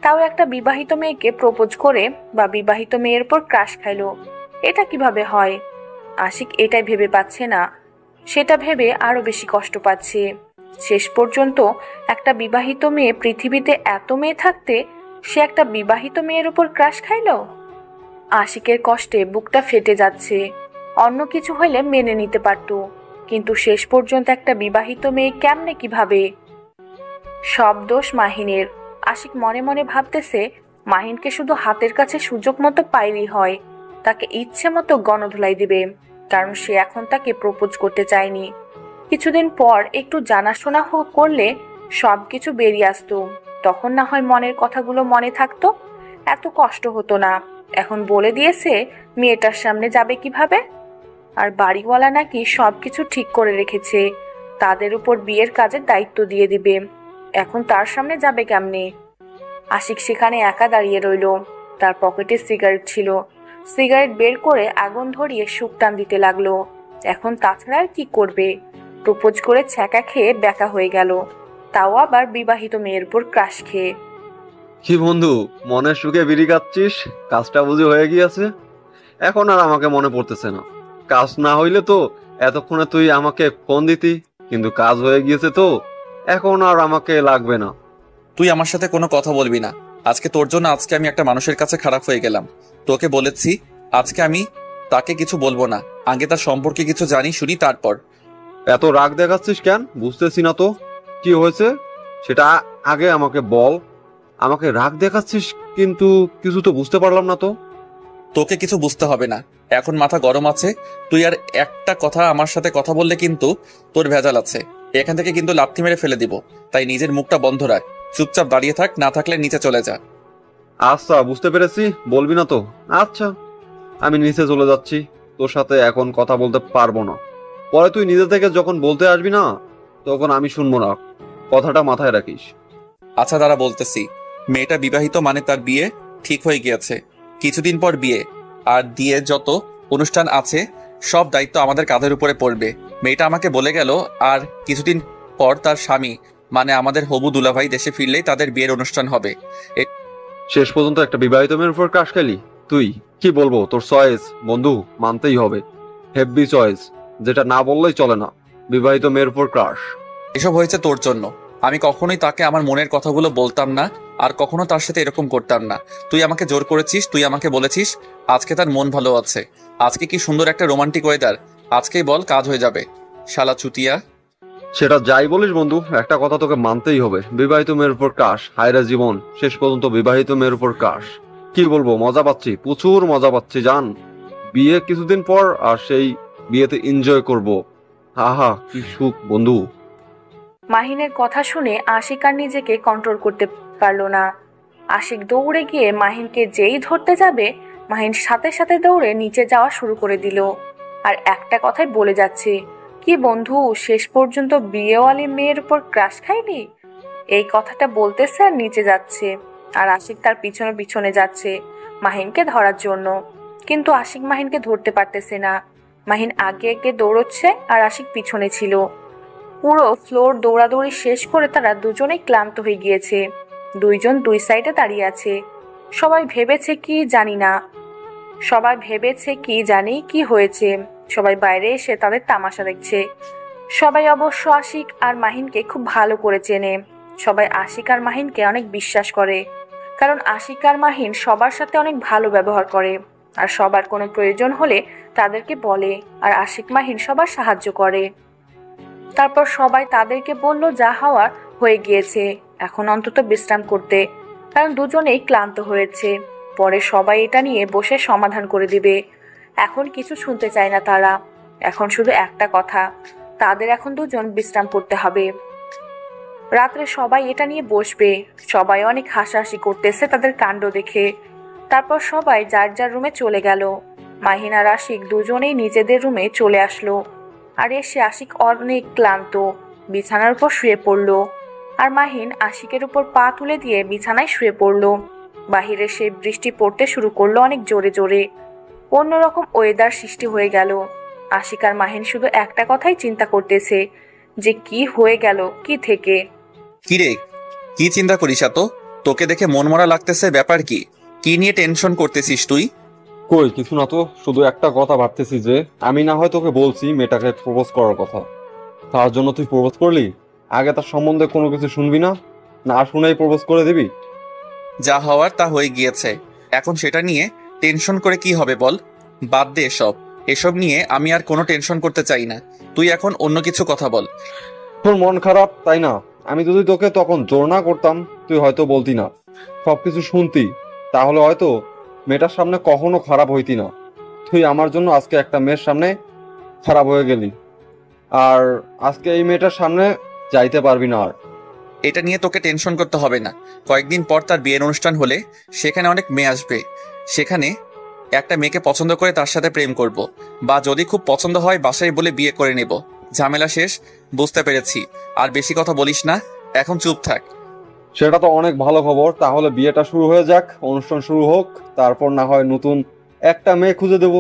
তাও একটা বিবাহিত মেয়েকে প্রপোজ করে বা বিবাহিত মেয়ের উপর ক্রাশ খাইলো। এটা কিভাবে হয়? আশিক এটাই ভেবে পাচ্ছে না, সেটা ভেবে আরো বেশি কষ্ট পাচ্ছে। শেষ পর্যন্ত একটা বিবাহিত মেয়ে, পৃথিবীতে এত মেয়ে থাকতে সে একটা বিবাহিত মেয়ের উপর ক্রাশ খাইলো। আশিকের কষ্টে বুকটা ফেটে যাচ্ছে। অন্য কিছু হইলে মেনে নিতে পারত, কিন্তু শেষ পর্যন্ত একটা বিবাহিত মেয়ে কেমনে কিভাবে? সব দোষ মাহিনের। আশিক মনে মনে ভাবতেছে মাহিনকে শুধু হাতের কাছে সুযোগ মতো পাইলেই হয়, তাকে ইচ্ছে মতো গণধোলাই দিবে, কারণ সে এখন তাকে প্রপোজ করতে চায়নি। কিছুদিন পর একটু জানাশোনা করলে সবকিছু বেরিয়ে আসতো, তখন না হয় মনের কথাগুলো মনে থাকতো, এত কষ্ট হতো না। এখন বলে দিয়েছে মেয়েটার সামনে যাবে কিভাবে? আর বাড়িওয়ালা নাকি সবকিছু ঠিক করে রেখেছে, তাদের উপর বিয়ের কাজের দায়িত্ব দিয়ে দিবে। এখন তার সামনে যাবে কেমনে? আশিক সেখানে একা দাঁড়িয়ে রইল। তার পকেটে সিগারেট ছিল, সিগারেট বের করে আগুন ধরিয়ে শুকটান দিতে লাগলো। এখন তাছাড়া আর কি করবে? প্রপোজ করে ছ্যাঁকা খেয়ে ব্যাকা হয়ে গেল, তাও আবার বিবাহিত মেয়ের উপর ক্রাশ খেয়ে। কি বন্ধু, মনের সুখে বিড়ি খাচ্ছিস? কাজটা বুঝি হয়ে গিয়েছে? এখন আর আমাকে মনে পড়তেছে না। কাজ না হইলে তো এতক্ষণে তুই আমাকে ফোন দিতি, কিন্তু কাজ হয়ে গিয়েছে তো এখন আর আমাকে লাগবে না। তুই আমার সাথে কোনো কথা বলবি না। আজকে তোর জন্য আজকে আমি একটা মানুষের কাছে খারাপ হয়ে গেলাম। তোকে বলেছি আজকে আমি তাকে কিছু বলবো না, আগে তার সম্পর্কে কিছু জানি শুনি তারপর। এত রাগ দেখাচ্ছিস কেন? বুঝতেছি না তো কি হয়েছে, সেটা আগে আমাকে বল। আমাকে রাগ দেখাচ্ছিস কিন্তু কিছু তো বুঝতে পারলাম না তো। তোকে কিছু বুঝতে হবে না, এখন মাথা গরম আছে। তুই আর একটা কথা আমার সাথে কথা বললে কিন্তু তোর ভেজাল আছে, এখান থেকে কিন্তু লাথি মেরে ফেলে দিব। তাই নিজের মুখটা বন্ধ রাখ, চুপচাপ দাঁড়িয়ে থাক, না থাকলে নিচে চলে যা। আচ্ছা, বুঝতে পেরেছি, বলবি না তো। আচ্ছা, আমি নিচে চলে যাচ্ছি, তোর সাথে এখন কথা বলতে পারবো না। পরে তুই নিজে থেকে যখন বলতে আসবি না তখন আমি শুনবো না, কথাটা মাথায় রাখিস। আচ্ছা দাঁড়া, বলতেছি। মেয়েটা বিবাহিত মানে তার বিয়ে ঠিক হয়ে গিয়েছে, কিছুদিন পর বিয়ে। আর দিয়ে যত অনুষ্ঠান আছে সব দায়িত্ব আমাদের কাঁধের উপরে পড়বে। মেয়েটা আমাকে বলে গেল আর কিছুদিন পর তার স্বামী মানে আমাদের হবু দুলাভাই দেশে ফিরলেই তাদের বিয়ের অনুষ্ঠান হবে। শেষ পর্যন্ত একটা বিবাহিত মেয়ের উপর ক্রাশ খেলি তুই? কি বলবো, তোর চয়েস বন্ধু, মানতেই হবে। Heavy choice. যেটা না বললেই চলে না, বিবাহিত মেয়ের উপর ক্রাশ। এসব হয়েছে তোর জন্য। আমি কখনোই তাকে আমার মনের কথাগুলো বলতাম না, আর কখনো তার সাথে এরকম করতাম না। তুই আমাকে জোর করেছিস, তুই আমাকে বলেছিস আজকে তার মন ভালো আছে। আজকে কি সুন্দর একটা রোমান্টিক ওয়েদার, আজকেই বল কাজ হয়ে যাবে। শালা চুতিয়া। সেটা যাই বলিস বন্ধু, একটা কথা তোকে মানতেই হবে, বিবাহিত মেয়ের উপর ক্রাশ, হায়রা জীবন, শেষ পর্যন্ত বিবাহিত মেয়ের উপর ক্রাশ। কি বলবো, মজা পাচ্ছি, প্রচুর মজা পাচ্ছি জান। বিয়ে কিছুদিন পর, আর সেই বিয়েতে এনজয় করব। আহা কি সুখ বন্ধু। মাহিনের কথা শুনে আশিক আর নিজেকে কন্ট্রোল করতে পারল না। আশিক দৌড়ে গিয়ে মাহিনকে যেই ধরতে যাবে, মাহিন সাথে সাথে দৌড়ে নিচে যাওয়া শুরু করে দিল। আর একটা কথাই বলে যাচ্ছে, কি বন্ধু, শেষ পর্যন্ত বিয়েওয়ালি মেয়ের উপর ক্রাশ খাইলি? এই কথাটা বলতেছে আর নিচে যাচ্ছে। আর আশিক তার পিছনে পিছনে যাচ্ছে মাহিনকে ধরার জন্য। কিন্তু আশিক মাহিনকে ধরতে পারতেছে না। মাহিন আগে আগে দৌড়চ্ছে আর আশিক পিছনে ছিল। পুরো ফ্লোর দৌড়াদৌড়ি শেষ করে তারা দুজনেই ক্লান্ত হয়ে গিয়েছে। দুইজন দুই সাইডে দাঁড়িয়ে আছে। সবাই ভেবেছে কি জানি কি হয়েছে। সবাই বাইরে এসে তাদের তামাশা দেখছে। সবাই অবশ্য আশিক আর মাহিনকে খুব ভালো করে চেনে। সবাই আশিক আর মাহিনকে অনেক বিশ্বাস করে, কারণ আশিক আর মাহিন সবার সাথে অনেক ভালো ব্যবহার করে, আর সবার কোনো প্রয়োজন হলে তাদেরকে বলে, আর আশিক মাহিন সবার সাহায্য করে। তারপর সবাই তাদেরকে বলল যা হওয়ার হয়ে গিয়েছে, এখন অন্তত বিশ্রাম করতে, কারণ দুজনেই ক্লান্ত হয়েছে। পরে সবাই এটা নিয়ে বসে সমাধান করে দিবে। এখন কিছু শুনতে চায় না তারা। এখন শুধু একটা কথা, তাদের এখন দুজন বিশ্রাম করতে হবে। রাত্রে সবাই এটা নিয়ে বসবে। সবাই অনেক হাসাহাসি করতেছে তাদের কাণ্ড দেখে। তারপর সবাই যার যার রুমে চলে গেল। মাহিন আর আশিক দুজনেই নিজেদের রুমে চলে আসলো। আর এসে আশিক অনেক ক্লান্ত, বিছানার উপর শুয়ে পড়ল। আর মাহিন আশিকের উপর পা তুলে দিয়ে বিছানায় শুয়ে পড়ল। বাহিরে সে বৃষ্টি পড়তে শুরু করলো অনেক জোরে জোরে। অন্যরকম ওয়েদার সৃষ্টি হয়ে গেল। আশিক আর মাহিন শুধু একটা কথাই চিন্তা করতেছে, যে কি হয়ে গেল কি থেকে। কিরে, কি চিন্তা করিস এত? তোকে দেখে মন মরা লাগতেছে, ব্যাপার কি? কি নিয়ে টেনশন করতেছিস তুই? কই কিছু না তো, শুধু একটা কথা ভাবতেছি যে আমি না হয় তোকে বলছি মেয়েটাকে প্রপোজ করার কথা, তার জন্য তুই প্রপোজ করলি? আগে তার সম্বন্ধে কোনো কিছু শুনবি না, না শুনেই প্রপোজ করে দিবি? যা হওয়ার তা হয়ে গিয়েছে, এখন সেটা নিয়ে টেনশন করে কি হবে বল? বাদ দে এসব নিয়ে আমি আর কোনো টেনশন করতে চাই না। তুই এখন অন্য কিছু কথা বল। তোর মন খারাপ তাই না? আমি যদি তোকে তখন জোর না করতাম তুই হয়তো বলতি না, সবকিছু শুনতি, তাহলে হয়তো মেয়েটার সামনে কখনো খারাপ হইতি না। তুই আমার জন্য আজকে একটা মেয়ের সামনে খারাপ হয়ে গেলি, আর আজকে এই মেয়েটার সামনে যাইতে পারবি না আর। এটা নিয়ে তোকে টেনশন করতে হবে না। কয়েকদিন পর তার বিয়ের অনুষ্ঠান হলে সেখানে অনেক মেয়ে আসবে। সেখানে একটা মেয়েকে পছন্দ করে তার সাথে প্রেম করব, বা যদি খুব পছন্দ হয় বাসায় বলে বিয়ে করে নেব। ঝামেলা শেষ, বুঝতে পেরেছি। আর বেশি কথা বলিস না, এখন চুপ থাক। সেটা তো অনেক ভালো খবর, তাহলে বিয়েটা শুরু হয়ে যাক, অনুষ্ঠান শুরু হোক, তারপর না হয় নতুন একটা মেয়ে খুঁজে দেব।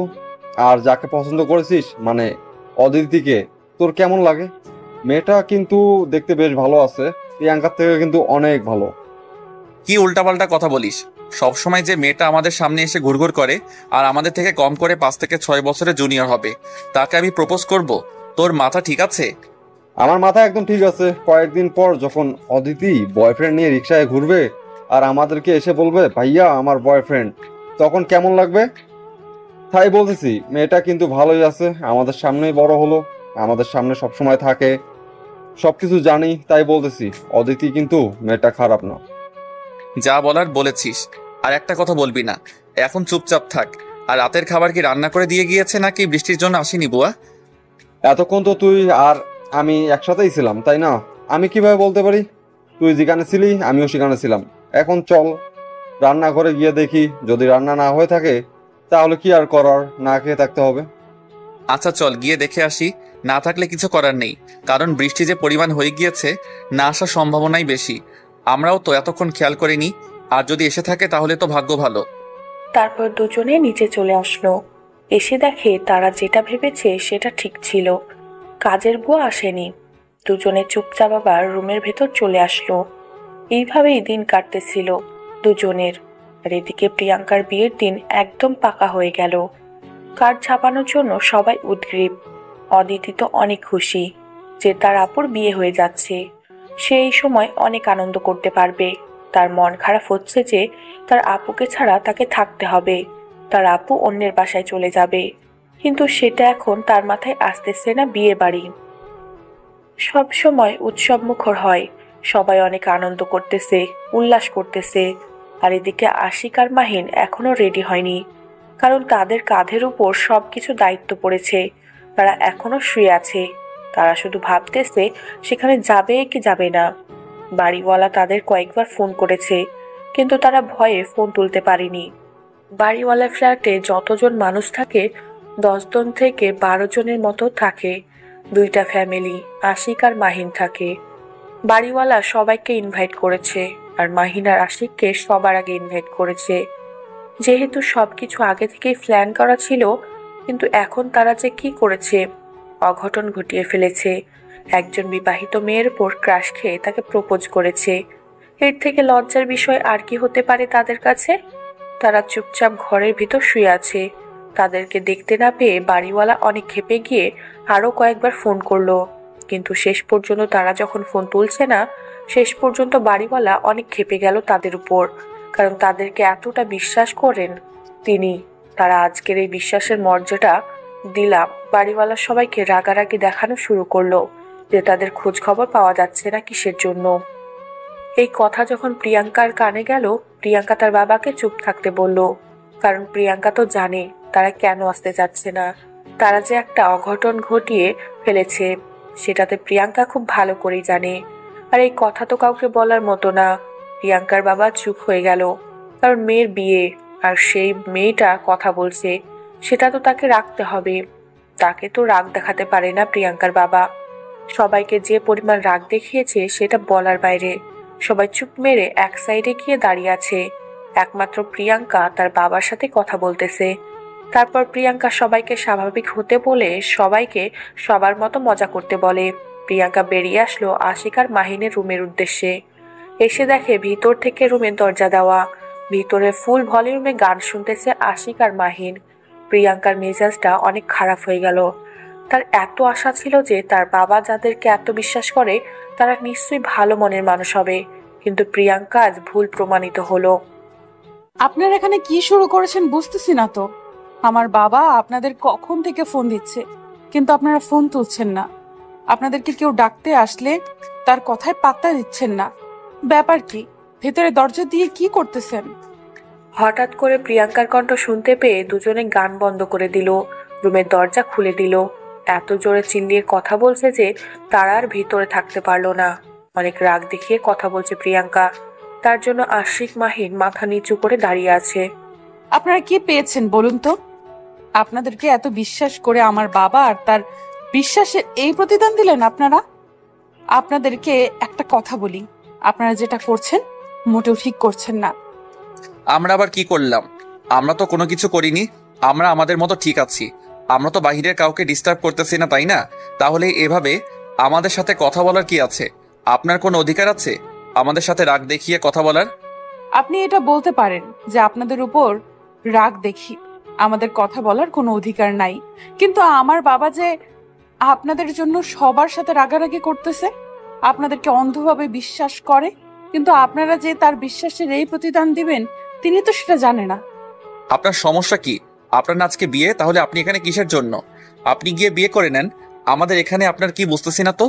আর যাকে পছন্দ করেছিস মানে অদিতিকে, তোর কেমন লাগে? মেয়েটা কিন্তু দেখতে বেশ ভালো আছে, প্রিয়াঙ্কার থেকে কিন্তু অনেক ভালো। কি উল্টাপাল্টা কথা বলিস? সবসময় যে মেয়েটা আমাদের সামনে এসে ঘুরঘুর করে আর আমাদের থেকে কম করে 5 থেকে 6 বছরের জুনিয়র হবে, তাকে আমি প্রপোজ করব? তোর মাথা ঠিক আছে? আমার মাথা একদম ঠিক আছে। কয়েকদিন পর যখন অদিতি বয়ফ্রেন্ড নিয়ে রিক্সায় ঘুরবে আর আমাদেরকে এসে বলবে ভাইয়া আমার বয়ফ্রেন্ড, তখন কেমন লাগবে? তাই বলতেছি, মেয়েটা কিন্তু ভালোই আছে, আমাদের সামনেই বড় হলো, আমাদের সামনে সবসময় থাকে, সবকিছু জানি, তাই বলতেছি অদিতি কিন্তু মেয়েটা খারাপ না। যা বলার বলেছিস, আর একটা কথা বলবি না। এখন চুপচাপ থাক। আর রাতের খাবার কি রান্না করে দিয়ে গিয়েছে নাকি বৃষ্টির জন্য আসেনি বুয়া? এতক্ষণ তো তুই আর আমি একসাথেই ছিলাম তাই না? আমি কিভাবে বলতে পারি? তুই যেখানে ছিলি আমিও সেখানে ছিলাম। এখন চল রান্নাঘরে গিয়ে দেখি, যদি রান্না না হয়ে থাকে তাহলে কি আর করার, না খেয়ে থাকতে হবে। আচ্ছা চল গিয়ে দেখে আসি। না থাকলে কিছু করার নেই, কারণ বৃষ্টি যে পরিমাণ হয়ে গিয়েছে, না আসার সম্ভাবনাই বেশি। আমরাও তো এতক্ষণ খেয়াল করিনি, আর যদি এসে থাকে তাহলে তো ভাগ্য ভালো। তারপর দুজনে নিচে চলে আসলো। এসে দেখে তারা যেটা ভেবেছে সেটা ঠিক ছিল, কাজের বুয়া আসেনি। দুজনে চুপচাপ আবার রুমের ভেতর চলে আসলো। এইভাবেই দিন কাটতেছিল দুজনের। আর এদিকে প্রিয়াঙ্কার বিয়ের দিন একদম পাকা হয়ে গেল। কার্ড ছাপানোর জন্য সবাই উদগ্রীব। অদিতি তো অনেক খুশি যে তার আপুর বিয়ে হয়ে যাচ্ছে। সে এই সময় অনেক আনন্দ করতে পারবে। তার মন খারাপ হচ্ছে যে তার আপুকে ছাড়া তাকে থাকতে হবে, তার আপু অন্যের বাসায় চলে যাবে। কিন্তু সেটা এখন তার মাথায় আসতেছে না। বিয়ে বাড়ি সব সময় উৎসব মুখর হয়, সবাই অনেক আনন্দ করতেছে, উল্লাস করতেছে। আর এদিকে আশিক আর মাহিন এখনো রেডি হয়নি, কারণ তাদের কাঁধের উপর সবকিছু দায়িত্ব পড়েছে। তারা এখনো শুয়ে আছে, তারা শুধু ভাবতেছে সেখানে যাবে কি যাবে না। বাড়িওয়ালা তাদের কয়েকবার ফোন করেছে, কিন্তু তারা ভয়ে ফোন তুলতে পারেনি। বাড়িওয়ালার ফ্ল্যাটে যতজন মানুষ থাকে 10 জন থেকে 12 জনের মতো থাকে। 2টা ফ্যামিলি, আশিক আর মাহিন থাকে। বাড়িওয়ালা সবাইকে ইনভাইট করেছে, আর মাহিন আর আশিককে সবার আগে ইনভাইট করেছে। যেহেতু সবকিছু আগে থেকেই প্ল্যান করা ছিল, কিন্তু এখন তারা যে কি করেছে, অঘটন ঘটিয়ে ফেলেছে। একজন বিবাহিত মেয়ের উপর ক্রাশ খেয়ে তাকে প্রপোজ করেছে। এর থেকে লজ্জার বিষয় আর কি হতে পারে তাদের কাছে? তারা চুপচাপ ঘরের ভিতর শুয়ে আছে। তাদেরকে দেখতে না পেয়ে বাড়িওয়ালা অনেক ক্ষেপে গিয়ে আরো কয়েকবার ফোন করলো, কিন্তু শেষ পর্যন্ত তারা যখন ফোন তুলছে না, শেষ পর্যন্ত বাড়িওয়ালা অনেক ক্ষেপে গেল তাদের উপর, কারণ তাদেরকে এতটা বিশ্বাস করেন তিনি। তারা আজকের এই বিশ্বাসের মর্যাদা দিলাম বাড়িওয়ালা সবাইকে রাগারাগি দেখানো শুরু করলো যে তাদের খোঁজ খবর পাওয়া যাচ্ছে না কিসের জন্য। এই কথা যখন প্রিয়াঙ্কার কানে গেল, প্রিয়াঙ্কা তার বাবাকে চুপ থাকতে বলল, কারণ প্রিয়াঙ্কা তো জানে তারা কেন আসতে যাচ্ছে না। তারা যে একটা অঘটন ঘটিয়ে ফেলেছে সেটাতে প্রিয়াঙ্কা খুব ভালো করেই জানে। আর এই কথা তো কাউকে বলার মতো না। প্রিয়াঙ্কার বাবা চুপ হয়ে গেল, কারণ মেয়ের বিয়ে, আর সেই মেয়েটা কথা বলছে, সেটা তো তাকে রাখতে হবে। তাকে তো রাগ দেখাতে পারে না প্রিয়াঙ্কার বাবা। সবাইকে যে পরিমাণ রাগ দেখিয়েছে সেটা বলার বাইরে। সবাই চুপ মেরে এক সাইডে গিয়ে দাঁড়িয়ে আছে। একমাত্র প্রিয়াঙ্কা তার বাবার সাথে কথা বলতেছে। তারপর প্রিয়াঙ্কা সবাইকে স্বাভাবিক হতে বলে সবাইকে সবার মতো মজা করতে বলে। প্রিয়াঙ্কা বেরিয়ে আসলো আশিক আর মাহিনের রুমের উদ্দেশ্যে। এসে দেখে ভিতর থেকে রুমের দরজা দেওয়া, ভিতরে ফুল ভলিউমে গান শুনতেছে আশিক আর মাহিন। প্রিয়াঙ্কার মেজাজটা অনেক খারাপ হয়ে গেল। তার এত আশা ছিল যে তার বাবা যাদেরকে এত বিশ্বাস করে তারা নিশ্চয়ই ভালো মনের মানুষ হবে, কিন্তু প্রিয়াঙ্কা আজ ভুল প্রমাণিত হলো। আপনারা এখানে কি শুরু করেছেন বুঝতেছি না তো। আমার বাবা আপনাদের কখন থেকে ফোন দিচ্ছে, কিন্তু আপনারা ফোন তুলছেন না। আপনাদেরকে কেউ ডাকতে আসলে তার কথায় পাত্তা দিচ্ছেন না। ব্যাপার কি? ভেতরে দরজা দিয়ে কি করতেছেন? হঠাৎ করে প্রিয়াঙ্কার কণ্ঠ শুনতে পেয়ে দুজনে গান বন্ধ করে দিল, রুমের দরজা খুলে দিল। এত জোরে চিল্লিয়ে কথা বলছে যে তারা আর ভিতরে থাকতে পারলো না। অনেক রাগ দেখিয়ে কথা বলছে প্রিয়াঙ্কা, তার জন্য আশিক মাহিন মাথা নিচু করে দাঁড়িয়ে আছে। আপনারা কি পেয়েছেন বলুন তো? আপনাদেরকে এত বিশ্বাস করে আমার বাবা আর তার বিশ্বাসের এই প্রতিদান দিলেন আপনারা। আপনাদেরকে একটা কথা বলি, আপনারা যেটা করছেন মোটেও ঠিক করছেন না। আমরা আবার কি করলাম? আমরা তো কোনো কিছু করিনি। আমরা আমাদের মতো ঠিক আছি। আমরা তো বাহিরের কাউকে ডিস্টার্ব করতেছি না, তাই না? তাহলে এভাবে আমাদের সাথে কথা বলার কি আছে? আপনার কোনো অধিকার আছে আমাদের সাথে রাগ দেখিয়ে কথা বলার? আপনি এটা বলতে পারেন যে আপনাদের উপর রাগ দেখি আমাদের কথা বলার কোনো অধিকার নাই, কিন্তু আমার বাবা যে আপনাদের জন্য সবার সাথে রাগারাগি করতেছে, আপনাদেরকে অন্ধভাবে বিশ্বাস করে, কিন্তু আপনারা যে তার বিশ্বাসের এই প্রতিদান দিবেন তিনি তো সেটা জানে না। আপনার সমস্যা কি? আপনার না আজকে বিয়ে, তাহলে আপনি এখানে কিসের জন্য? আপনি গিয়ে বিয়ে করে নেন। আমাদের এখানে আপনার কি বুঝতেছি না তো।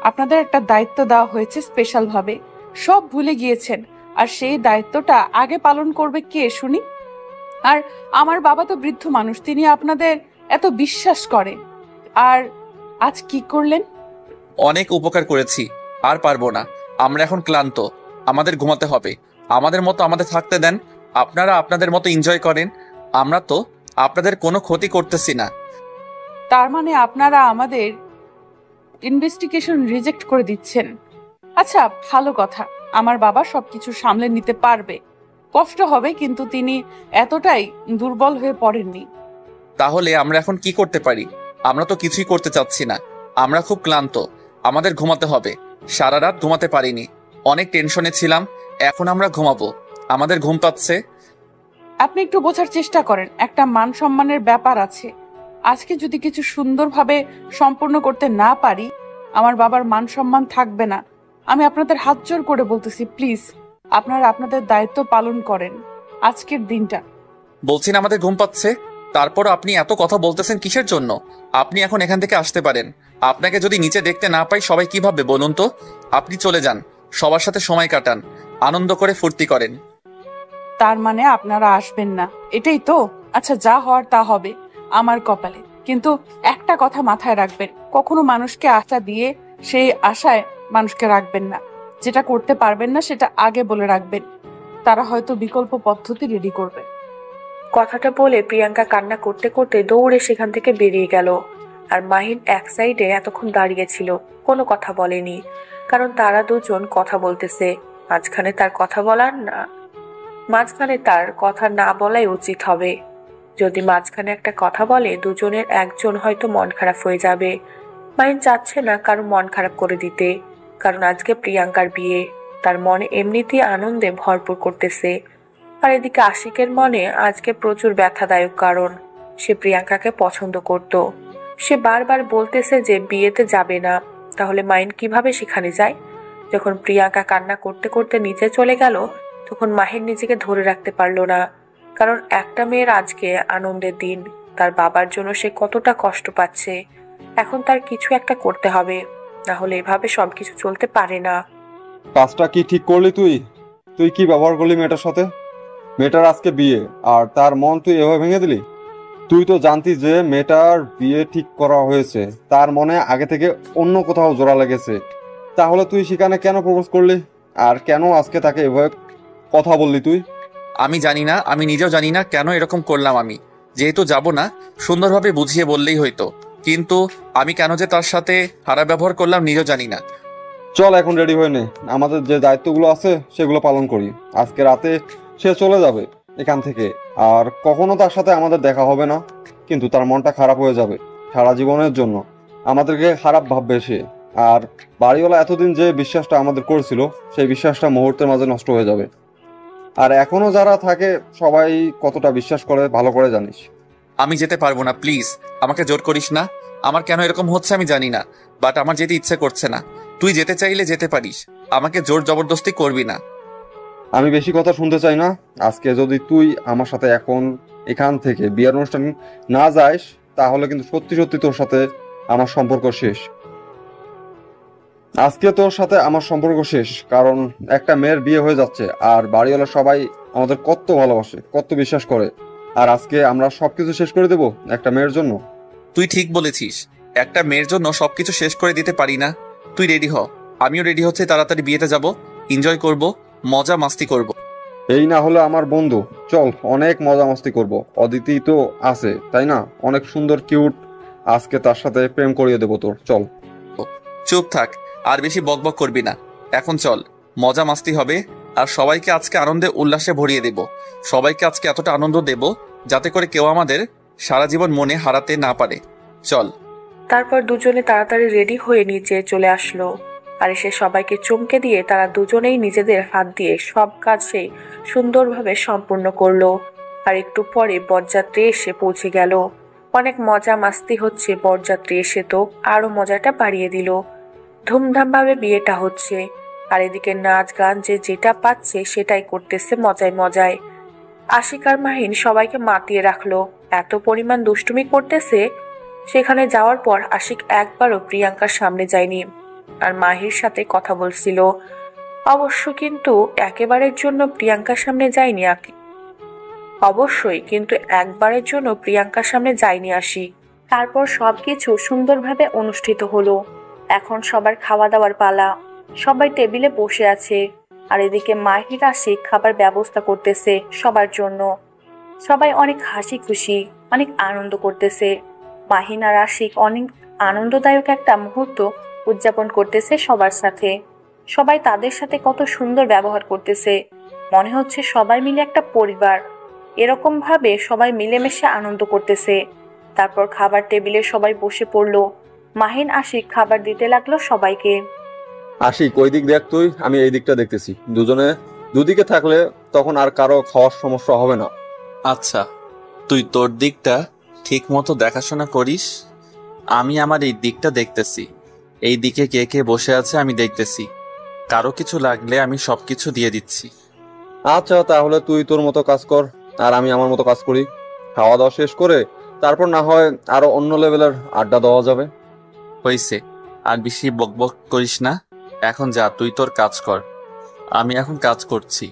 আপনাদের একটা দায়িত্ব দেওয়া হয়েছে স্পেশাল ভাবে, সব ভুলে গিয়েছেন। আর সেই দায়িত্বটা আগে পালন করবে কে শুনি? আর আমার বাবা তো বৃদ্ধ মানুষ, তিনি আপনাদের এত বিশ্বাস করে, আর আজ কি করলেন? অনেক উপকার করেছি, আর পারবো না। আমরা এখন ক্লান্ত, আমাদের ঘুমাতে হবে। আমাদের মতো আমাদের থাকতে দেন। আপনারা আপনাদের মতো এনজয় করেন। আমরা তো আপনাদের কোনো ক্ষতি করতেছি না। তার মানে আপনারা আমাদের ইনভেস্টিগেশন রিজেক্ট করে দিচ্ছেন? আচ্ছা, ভালো কথা, আমার বাবা সবকিছু সামলে নিতে পারবে। কষ্ট হবে, কিন্তু তিনি এতটাই দুর্বল হয়ে পড়েননি। তাহলে আমরা এখন কি করতে পারি? আমরা তো কিছুই করতে চাচ্ছি না। আমরা খুব ক্লান্ত, আমাদের ঘুমাতে হবে। সারা রাত ঘুমাতে পারিনি, অনেক টেনশনে ছিলাম। এখন আমরা ঘুমাবো, আমাদের ঘুম পাচ্ছে। আপনি একটু বোঝার চেষ্টা করেন, একটা মান সম্মানের ব্যাপার আছে। আজকে যদি কিছু সুন্দরভাবে সম্পূর্ণ করতে না পারি, আমার বাবার মান সম্মান থাকবে না। আমি আপনাদের হাত জোর করে বলতেছি, প্লিজ আপনারা আপনাদের দায়িত্ব পালন করেন আজকের দিনটা। বলছেন আমাদের ঘুম পাচ্ছে, তারপর আপনি এত কথা বলতেছেন কিসের জন্য? আপনি এখন এখান থেকে আসতে পারেন। আপনাকে যদি নিচে দেখতে না পাই সবাই কি ভাববে বলুন তো? আপনি চলে যান, সবার সাথে সময় কাটান, আনন্দ করে ফুর্তি করেন। তার মানে আপনারা আসবেন না, এটাই তো? আচ্ছা, যা হওয়ার তা হবে আমার কপালে। কিন্তু একটা কথা মাথায় রাখবেন, কখনো মানুষকে আশা দিয়ে সেই আশায় মানুষকে রাখবেন না। যেটা করতে পারবেন না সেটা আগে বলে রাখবেন, তারা হয়তো বিকল্প পদ্ধতি রেডি করবে। কথাটা বলে প্রিয়াঙ্কা কান্না করতে করতে দৌড়ে সেখান থেকে বেরিয়ে গেল। আর মাহিন এক সাইডে এতক্ষণ দাঁড়িয়ে ছিল, কোনো কথা বলেনি, কারণ তারা দুজন কথা বলতেছে। মাঝখানে তার কথা না বলাই উচিত হবে। যদি মাঝখানে একটা কথা বলে দুজনের একজন হয়তো মন খারাপ হয়ে যাবে। মাহিন চাচ্ছে না কারো মন খারাপ করে দিতে, কারণ আজকে প্রিয়াঙ্কার বিয়ে, তার মনে এমনিতেই আনন্দে ভরপুর করতেছে। আর এদিকে আশিকের মনে আজকে প্রচুর ব্যথাদায়ক, কারণ সে প্রিয়াঙ্কাকে পছন্দ করত। সে বারবার বলতেছে যে বিয়েতে যাবে না, তাহলে মাহিন কিভাবে সেখানে যায়? যখন প্রিয়াঙ্কা কান্না করতে করতে নিচে চলে গেল, তখন মাহিন নিজেকে ধরে রাখতে পারল না, কারণ একটা মেয়ের আজকে আনন্দের দিন, তার বাবার জন্য সে কতটা কষ্ট পাচ্ছে। এখন তার কিছু একটা করতে হবে, না হলে এভাবে সবকিছু চলতে পারে না। কাজটা কি ঠিক করলি তুই? তুই কি ব্যবহার করলি মেয়েটার সাথে? মেয়েটার আজকে বিয়ে, আর তার মন তুই এভাবে ভেঙে দিলি? তুই তো জানতিস যে মেয়েটার বিয়ে ঠিক করা হয়েছে, তার মনে আগে থেকে অন্য কোথাও জোড়া লেগেছে। তাহলে তুই সেখানে কেন প্রপোজ করলি? আর কেন আজকে তাকে এভাবে কথা বললি তুই? আমি জানি না, আমি নিজেও জানি না কেন এরকম করলাম। আমি যেহেতু যাব না, সুন্দরভাবে বুঝিয়ে বললেই হইতো, কিন্তু আমি কেন যে তার সাথে খারাপ ব্যবহার করলাম নিজেও জানি না। চল এখন রেডি হয়ে নে, আমাদের যে দায়িত্বগুলো আছে সেগুলো পালন করি। আজকে রাতে সে চলে যাবে এখান থেকে, আর কখনো তার সাথে আমাদের দেখা হবে না, কিন্তু তার মনটা খারাপ হয়ে যাবে সারা জীবনের জন্য। আমাদেরকে খারাপ ভাববে সে, আর বাড়িওয়ালা এতদিন যে বিশ্বাসটা আমাদের করেছিল সেই বিশ্বাসটা মুহূর্তের মাঝে নষ্ট হয়ে যাবে। আর এখনো যারা থাকে সবাই কতটা বিশ্বাস করে ভালো করে জানিস। আমি যেতে পারবো না, প্লিজ আমাকে জোর করিস না। আমার কেন এরকম হচ্ছে আমি জানি না, বাট আমার যেতে ইচ্ছে করছে না। তুই যেতে চাইলে যেতে পারিস, আমাকে জোর জবরদস্তি করবি না। আমি বেশি কথা শুনতে চাই না। আজকে যদি তুই আমার সাথে এখন এখান থেকে বিয়ের অনুষ্ঠান না যাস, তাহলে কিন্তু সত্যি সত্যি তোর সাথে আমার সম্পর্ক শেষ। আজকে তোর সাথে আমার সম্পর্ক শেষ, কারণ একটা মেয়ের বিয়ে হয়ে যাচ্ছে, আর বাড়িওয়ালা সবাই আমাদের কত ভালোবাসে, কত বিশ্বাস করে, আর আজকে আমরা সবকিছু শেষ করে দেব একটা মেয়ের জন্য। তুই ঠিক বলেছিস, একটা মেয়ের জন্য সবকিছু শেষ করে দিতে পারি না। তুই রেডি হ, আমিও রেডি হচ্ছে, তাড়াতাড়ি বিয়েতে যাব, এনজয় করব, মজা মাস্তি করব। এই না হলে আমার বন্ধু, চল অনেক মজা মাস্তি করব। অদিতি তো আছে তাই না, অনেক সুন্দর কিউট, আজকে তার সাথে প্রেম করিয়ে দেবো তোর। চল। চুপ থাক, আর বেশি বকবক করবি না, এখন চল, মজা মাস্তি হবে। আর সবাইকে আজকে আনন্দে উল্লাসে ভরিয়ে দেব। সবাইকে আজকে এতটা আনন্দ দেব যাতে করে কেউ আমাদের সারা জীবন মনে হারাতে না পারে। চল। তারপর দুজনে তাড়াতাড়ি রেডি হয়ে নিচে চলে আসলো, আর এসে সবাইকে চমকে দিয়ে তারা দুজনেই নিজেদের হাত দিয়ে সব কাজ সেই সুন্দরভাবে সম্পূর্ণ করলো। আর একটু পরে বরযাত্রী এসে পৌঁছে গেল। অনেক মজা মাস্তি হচ্ছে, বরযাত্রী এসে তো আরো মজাটা বাড়িয়ে দিল। ধুমধামভাবে বিয়েটা হচ্ছে, আর এদিকে নাচ গান যে যেটা পাচ্ছে সেটাই করতেছে মজায় মজায়। আশিক আর মাহিন সবাইকে মাতিয়ে রাখলো, এত পরিমাণ দুষ্টুমি করতেছে। সেখানে যাওয়ার পর আশিক একবারও প্রিয়াঙ্কার সামনে যায়নি, আর মাহির সাথে কথা বলছিল। অবশ্য কিন্তু একেবারের জন্য প্রিয়াঙ্কার সামনে যায়নি একবারের জন্য প্রিয়াঙ্কার সামনে যায়নি আশিক। তারপর সবকিছু সুন্দরভাবে অনুষ্ঠিত হলো। এখন সবার খাওয়া দাওয়ার পালা, সবাই টেবিলে বসে আছে, আর এদিকে মাহির আশিক খাবার ব্যবস্থা করতেছে সবার জন্য। সবাই অনেক হাসি খুশি, অনেক আনন্দ করতেছে। মাহিন আর আশিক অনেক আনন্দদায়ক একটা মুহূর্ত উদযাপন করতেছে সবার সাথে। সবাই তাদের সাথে কত সুন্দর ব্যবহার করতেছে, মনে হচ্ছে সবাই মিলে একটা পরিবার। এরকম ভাবে সবাই মিলেমিশে আনন্দ করতেছে। তারপর খাবার টেবিলে সবাই বসে পড়লো। মাহিন আশিক খাবার দিতে লাগলো সবাইকে। আশিক ওই দিক দেখ তুই, আমি এই দিকটা দেখতেছি, দুজনে দুদিকে থাকলে তখন আর কারো খাওয়ার সমস্যা হবে না। আচ্ছা, তুই তোর দিকটা ঠিক মতো দেখাশোনা করিস। আমি আমার এই দিকটা দেখতেছি, এই দিকে কে কে বসে আছে আমি দেখতেছি। কারো কিছু লাগলে আমি সবকিছু দিয়ে দিচ্ছি। আচ্ছা, তাহলে তুই তোর মতো কাজ কর, আর আমি আমার মতো কাজ করি। খাওয়া দাওয়া শেষ করে তারপর না হয় আরো অন্য লেভেলের আড্ডা দেওয়া যাবে। হয়েছে, আর বেশি বকবক করিস না। এখন যা, তুই তোর কাজ কর। আমি এখন কাজ করছি।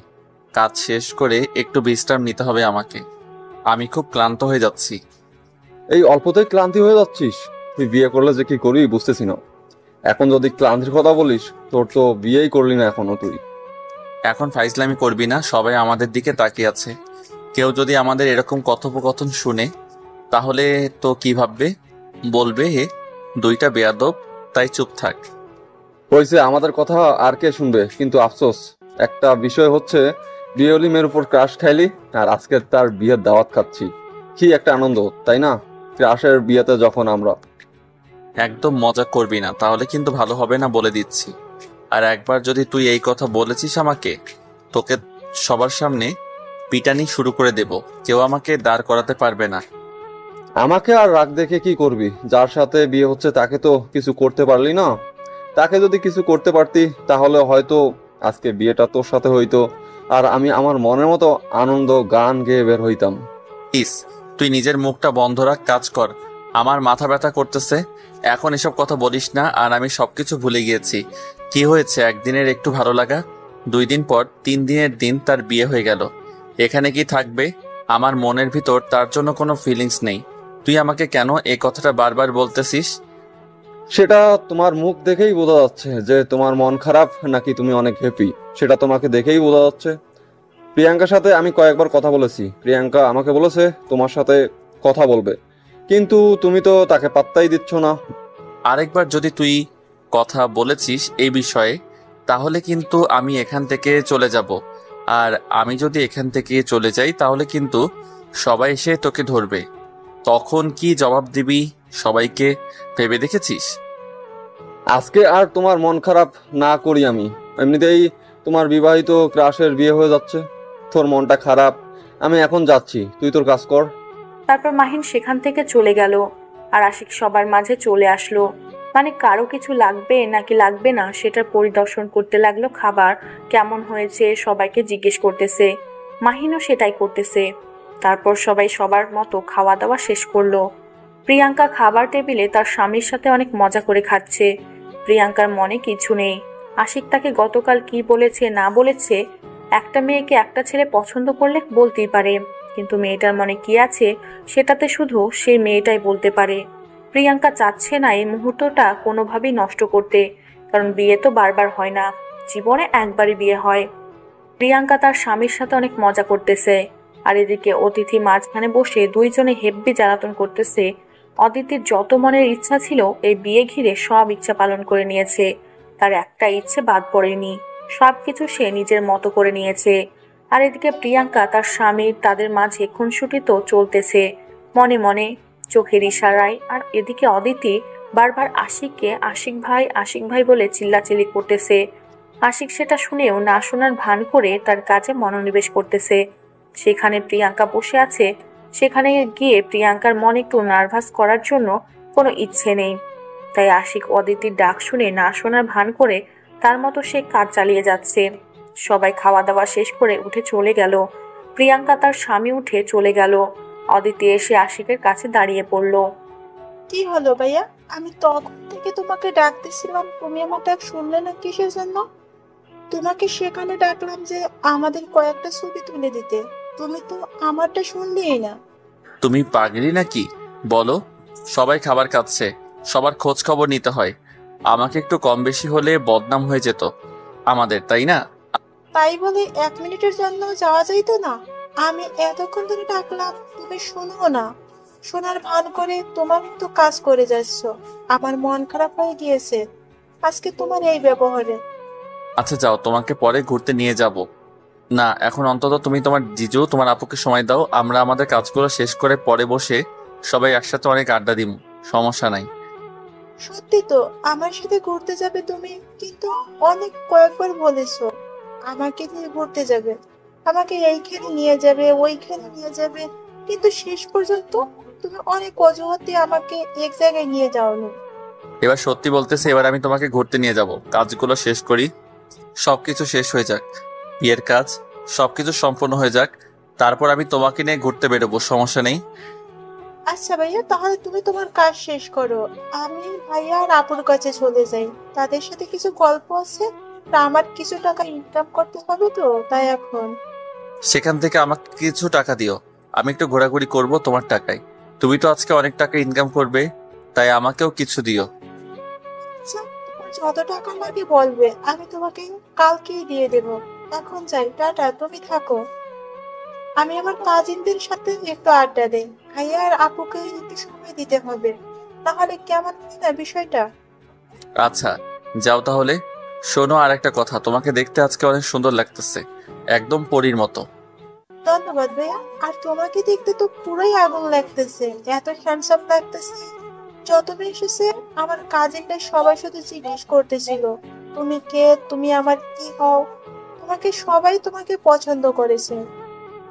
কাজ শেষ করে একটু বিশ্রাম নিতে হবে আমাকে। আমি খুব ক্লান্ত হয়ে যাচ্ছি। এই অল্পতেই ক্লান্তি হয়ে যাচ্ছিস? তুই বিয়ে করলে যে কি করবি বুঝতেছি না। এখন যদি ক্লান্তির কথা বলিস, তোর তো বিয়েই করলি না এখনো তুই। এখন ফাইজলামি করবি না, সবাই আমাদের দিকে তাকিয়ে আছে। কেউ যদি আমাদের এরকম কথোপকথন শুনে তাহলে তো কি ভাববে? বলবে হে দুইটা বেয়াদব, তাই চুপ থাক। হয়েছে, আমাদের কথা আর কে শুনবে? কিন্তু আফসোস একটা বিষয় হচ্ছে, বিয়েলি মেয়ের উপর ক্রাশ খাইলি, আর আজকে তার বিয়ের দাওয়াত খাচ্ছি। কি একটা আনন্দ, তাই না? ক্রাশের বিয়েতে যখন আমরা। একদম মজা করবি না, তাহলে কিন্তু ভালো হবে না বলে দিচ্ছি। আর একবার যদি তুই এই কথা বলেছিস আমাকে, তোকে সবার সামনে পিটানি শুরু করে দেব। কেউ আমাকে দাঁড় করাতে পারবে না। আমাকে আর রাগ দেখে কি করবি? যার সাথে বিয়ে হচ্ছে তাকে তো কিছু করতে পারলি না। তাকে যদি কিছু করতে পারতি তাহলে হয়তো আজকে বিয়েটা তোর সাথে হইতো, আর আমি আমার মনের মতো আনন্দ গান গেয়ে বের হইতাম। প্লিজ তুই নিজের মুখটা বন্ধ রাখ, কাজ কর। আমার মাথা ব্যথা করতেছে। এখন এসব কথা বলিস না। আর আমি সবকিছু ভুলে গিয়েছি। কি হয়েছে একদিনের একটু ভালো লাগা, 2 দিন পর 3 দিনের দিন তার বিয়ে হয়ে গেল। এখানে কি থাকবে? আমার মনের ভিতর তার জন্য কোনো ফিলিংস নেই। তুই আমাকে কেন এই কথাটা বারবার বলতেছিস? সেটা তোমার মুখ দেখেই বোঝা যাচ্ছে যে তোমার মন খারাপ নাকি তুমি অনেক হ্যাপি। সেটা তোমাকে দেখেই বোঝা যাচ্ছে। প্রিয়াঙ্কার সাথে আমি কয়েকবার কথা বলেছি। প্রিয়াঙ্কা আমাকে বলেছে তোমার সাথে কথা বলবে, কিন্তু তুমি তো তাকে পাত্তাই দিচ্ছ না। আরেকবার যদি তুই কথা বলেছিস এই বিষয়ে, তাহলে কিন্তু আমি এখান থেকে চলে যাব। আর আমি যদি এখান থেকে চলে যাই তাহলে কিন্তু সবাই এসে তোকে ধরবে। তখন কি জবাব দিবি সবাইকে ভেবে দেখেছিস? আজকে আর তোমার মন খারাপ না করি আমি। এমনিতেই তোমার বিবাহিত ক্রাশের বিয়ে হয়ে যাচ্ছে, তোর মনটা খারাপ। আমি এখন যাচ্ছি, তুই তোর কাজ কর। তারপর মাহিন সেখান থেকে চলে গেল। আর আশিক সবার মাঝে চলে আসলো। মানে কারো কিছু লাগবে নাকি লাগবে না সেটার পরিদর্শন করতে লাগলো। খাবার কেমন হয়েছে সবাইকে জিজ্ঞেস করতেছে। মাহিনও সেটাই করতেছে। তারপর সবাই সবার মতো খাওয়া দাওয়া শেষ করলো। প্রিয়াঙ্কা খাবার টেবিলে তার স্বামীর সাথে অনেক মজা করে খাচ্ছে। প্রিয়াঙ্কার মনে কিছু নেই। আশিক তাকে গতকাল কি বলেছে না বলেছে, একটা মেয়েকে একটা ছেলে পছন্দ করলে বলতেই পারে, কিন্তু মেয়েটার মনে কি আছে সেটাতে শুধু সেই মেয়েটাই বলতে পারে। প্রিয়াঙ্কা চাচ্ছে না এই মুহূর্তটা কোনোভাবেই নষ্ট করতে, কারণ বিয়ে তো বারবার হয় না, জীবনে একবারই বিয়ে হয়। প্রিয়াঙ্কা তার স্বামীর সাথে অনেক মজা করতেছে। আর এদিকে অতিথি মাঝখানে বসে দুইজনে হেব্বি জ্বালাতন করতেছে। অদিতির যত মনের ইচ্ছা ছিল এই বিয়ে ঘিরে সব ইচ্ছা পালন করে নিয়েছে। তার একটা ইচ্ছে বাদ পড়েনি। সবকিছু সে নিজের মতো করে নিয়েছে। আর এদিকে প্রিয়াঙ্কা তার স্বামীর তাদের মাঝে খুনসুটি তো চলতেছে মনে মনে, চোখের ইশারায়। আর এদিকে অদিতি বারবার আশিককে আশিক ভাই বলে চিল্লাচিল্লি করতেছে। আশিক সেটা শুনেও না শোনার ভান করে তার কাজে মনোনিবেশ করতেছে। সেখানে প্রিয়াঙ্কা বসে আছে। সেখানে গিয়ে প্রিয়াঙ্কার মনে একটু নার্ভাস করার জন্য কোনো ইচ্ছে নেই। তাই আশিক অদিতির ডাক শুনে না শোনার ভান করে তার মতো সে কাজ চালিয়ে যাচ্ছে। সবাই খাওয়া দাওয়া শেষ করে উঠে চলে গেল। প্রিয়াঙ্কা তার স্বামী উঠে চলে গেল। অদিতি এসে আশিকের কাছে দাঁড়িয়ে পড়ল। কি হলো ভাইয়া? আমি তখন থেকে তোমাকে ডাকতেছিলাম, তুমি আমার ডাক শুনলে না কিসের জন্য? তোমাকে সেখানে ডাকলাম যে আমাদের কয়েকটা ছবি তুলে দিতে, তুমি তো আমারটা শুনলেই না। তুমি পাগলি নাকি? বলো। সবাই খাবার খাচ্ছে, সবার খোঁজ খবর নিতে হয়। আমাকে একটু কম বেশি হলে বদনাম হয়ে যেত আমাদের, তাই না? তাই বলে 1 মিনিটের জন্য যাওয়া যাইতো না? আমি এতক্ষণ ধরে ডাকলাম, তুমি শোনো না, শোনার ভান করে তোমার মতো কাজ করে যাচ্ছ। আমার মন খারাপ হয়ে গিয়েছে আজকে তোমার এই ব্যবহারে। আচ্ছা যাও, তোমাকে পরে ঘুরতে নিয়ে যাব। না, এখন অন্তত তুমি তোমার জিজু তোমার আপুকে সময় দাও। আমরা আমাদের কাজগুলো শেষ করে পরে বসে সবাই একসাথে অনেক আড্ডা দিব, সমস্যা নাই। সত্যি তো আমার সাথে ঘুরতে যাবে তুমি, কিন্তু অনেক কয়েকবার বলেছো আমাকে নিয়ে ঘুরতে যাবে, আমাকে এইখানে নিয়ে যাবে ওইখানে নিয়ে যাবে, কিন্তু শেষ পর্যন্ত তুমি অনেক অজুহাত দিয়ে আমাকে এক জায়গায় নিয়ে যাওনি। এবার সত্যি বলতেছি, এবার আমি তোমাকে ঘুরতে নিয়ে যাব। কাজগুলো শেষ করি, সবকিছু শেষ হয়ে যাক, বিয়ের কাজ সবকিছু সম্পূর্ণ হয়ে যাক, তারপর আমি তোমাকে নিয়ে ঘুরতে বেরোবো, সমস্যা নেই। আচ্ছা ভাইয়া, তাহলে তুমি তোমার কাজ শেষ করো, আমি ভাইয়া আর আপুর কাছে চলে যাই। তাদের সাথে কিছু গল্প আছে, তা আমার কিছু টাকা ইনকাম করতে হবে, তো তাই এখন। সেখান থেকে আমাকে কিছু টাকা দিও, আমি একটু ঘোরাঘুরি করব তোমার টাকায়। তুমি তো আজকে অনেক টাকা ইনকাম করবে, তাই আমাকেও কিছু দিও। আচ্ছা, তোমার যত টাকা লাগে বলবে, আমি তোমাকে কালকেই দিয়ে দেব। এখন যাই, টাটা, তুমি থাকো। আমি আমার কাজিনদের সাথে একটু আড্ডা দেই। ভাইয়া আর আপুকে একটু সময় দিতে হবে, তাহলে কেমন হয় না বিষয়টা? আচ্ছা, যাও তাহলে। শোনো, আর একটা কথা, তোমাকে দেখতে আজকে অনেক সুন্দর লাগতেছে, একদম পরীর মতো। ধন্যবাদ ভাইয়া। আর তোমাকে দেখতে তো পুরোই আগুন লাগতেছে, এত হ্যান্ডসাম লাগতেছে। যত এসেছে আমার কাজিনরা সবাই শুধু জিজ্ঞেস করতেছিল, তুমি কে, তুমি আমার কি হও। তোমাকে পছন্দ করেছে।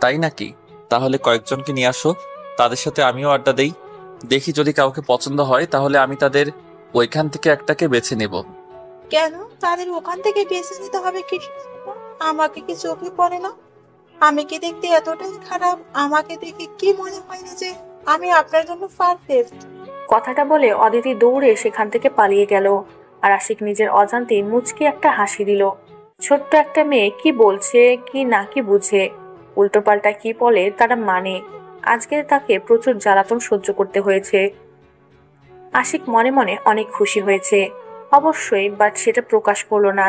তাই নাকি? তাহলে কয়েকজনকে নিয়ে আসো, তাদের সাথে আমিও আড্ডা দেই। দেখি যদি কাউকে পছন্দ হয় তাহলে আমি তাদের ওইখান থেকে একটাকে বেছে নেব। কেন তাদের ওখান থেকে বেছে নিতে হবে? কি আমাকে কি চোখে পড়ে না? আমি কি দেখতে এতটাই খারাপ? আমাকে দেখে কি মনে হয় না যে আমি আপনার জন্য পারফেক্ট? কথাটা বলে অদিতি দৌড়ে সেখান থেকে পালিয়ে গেল। আর আশিক নিজের অজান্তে মুচকি একটা হাসি দিল। ছোট্ট একটা মেয়ে কি বলছে কি না কি বুঝে, উল্টোপাল্টা কি বলে তারা মানে। আজকে তাকে প্রচুর জ্বালাতন সহ্য করতে হয়েছে। আশিক মনে মনে অনেক খুশি হয়েছে অবশ্যই, বাট সেটা প্রকাশ করলো না।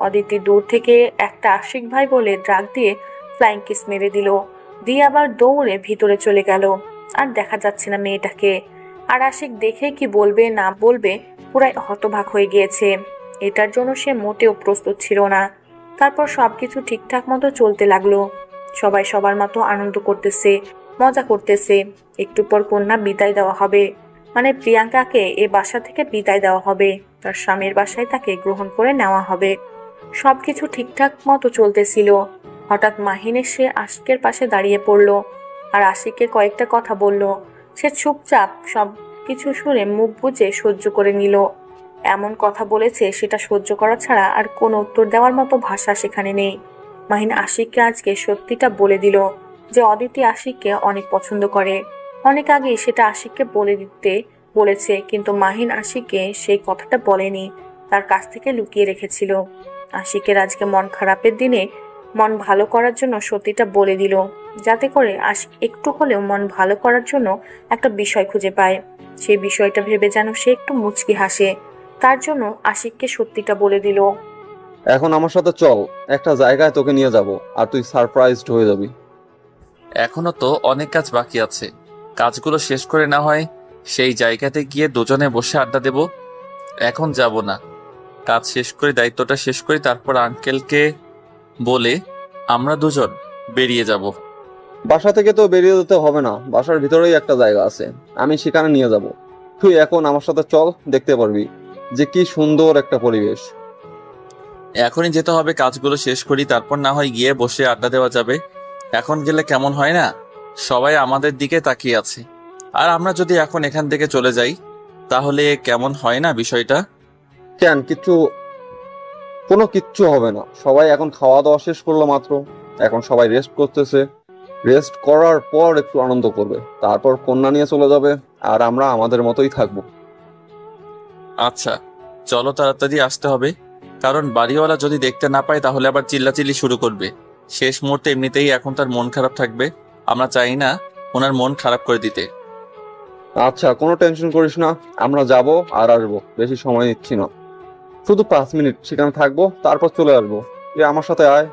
অদিতি দূর থেকে একটা আশিক ভাই বলে ডাক দিয়ে ফ্লাইং কিস মেরে দিল, দিয়ে আবার দৌড়ে ভিতরে চলে গেল। আর দেখা যাচ্ছে না মেয়েটাকে। আর আশিক দেখে কি বলবে না বলবে পুরাই হতবাক হয়ে গিয়েছে। এটার জন্য সে মোটেও প্রস্তুত ছিল না। তারপর সবকিছু ঠিকঠাক মতো চলতে লাগলো। সবাই সবার মতো আনন্দ করতেছে, মজা করতেছে। একটু পর কন্যা বিদায় দেওয়া হবে, মানে প্রিয়াঙ্কাকে এ বাসা থেকে বিদায় দেওয়া হবে, তার স্বামীর বাসায় তাকে গ্রহণ করে নেওয়া হবে। সবকিছু ঠিকঠাক মতো চলতেছিল। হঠাৎ মাহিন এসে আশিকের পাশে দাঁড়িয়ে পড়ল আর আশিককে কয়েকটা কথা বলল। সে চুপচাপ সব কিছু শুনে মুখ বুজে সহ্য করে নিল। এমন কথা বলেছে সেটা সহ্য করা ছাড়া আর কোনো উত্তর দেওয়ার মতো ভাষা সেখানে নেই। মাহিন আশিককে আজকে সত্যিটা বলে দিল যে অদিতি আশিককে অনেক পছন্দ করে। অনেক আগেই সেটা আশিককে বলে দিতে বলেছে, কিন্তু মাহিন আশিককে সেই কথাটা বলেনি, তার কাছ থেকে লুকিয়ে রেখেছিল। আশিকের আজকে মন খারাপের দিনে মন ভালো করার জন্য সত্যিটা বলে দিল, যাতে করে আশিক একটু হলেও মন ভালো করার জন্য একটা বিষয় খুঁজে পায়। সেই বিষয়টা ভেবে যেন সে একটু মুচকি হাসে, তার জন্য আশিককে সত্যিটা বলে দিল। এখন আমার সাথে চল, একটা জায়গায় তোকে নিয়ে যাব, আর তুই সারপ্রাইজড হয়ে যাবি। এখনো তো অনেক কাজ বাকি আছে, কাজগুলো শেষ করে না হয় সেই জায়গাতে গিয়ে দুজনে বসে আড্ডা দেব। এখন যাব না, কাজ শেষ করে দায়িত্বটা শেষ করি, তারপর আঙ্কেলকে বলে আমরা দুজন বেরিয়ে যাব। বাসা থেকে তো বেরিয়ে যেতে হবে না, বাসার ভিতরেই একটা জায়গা আছে, আমি সেখানে নিয়ে যাব। তুই এখন আমার সাথে চল, দেখতে পারবি যে কি সুন্দর একটা পরিবেশ। এখনই যেতে হবে, কাজগুলো শেষ করি, তারপর না হয় গিয়ে বসে আড্ডা দেওয়া যাবে। এখন গেলে কেমন হয় না? সবাই আমাদের দিকে তাকিয়ে আছে, আর আমরা যদি এখন এখান থেকে চলে যাই তাহলে কেমন হয় না বিষয়টা? কেন, কোনো কিচ্ছু হবে না। সবাই এখন খাওয়া দাওয়া শেষ করলো মাত্র, এখন সবাই রেস্ট করতেছে। রেস্ট করার পর একটু আনন্দ করবে, তারপর কন্যা নিয়ে চলে যাবে, আর আমরা আমাদের মতোই থাকবো। আচ্ছা চলো, তাড়াতাড়ি আসতে হবে, কারণ বাড়িওয়ালা যদি দেখতে না পায় তাহলে আবার চিল্লাচিল্লি শুরু করবে। শেষ মুহূর্তে এমনিতেই এখন তার মন খারাপ থাকবে, আমরা চাই না ওনার মন খারাপ করে দিতে। আচ্ছা, কোনো টেনশন করিস না, আমরা যাব আর আসবো, বেশি সময় নিচ্ছি না। শুধু 5 মিনিট সেখানে থাকবো, তারপর চলে আসবো। তুই আমার সাথে আয়।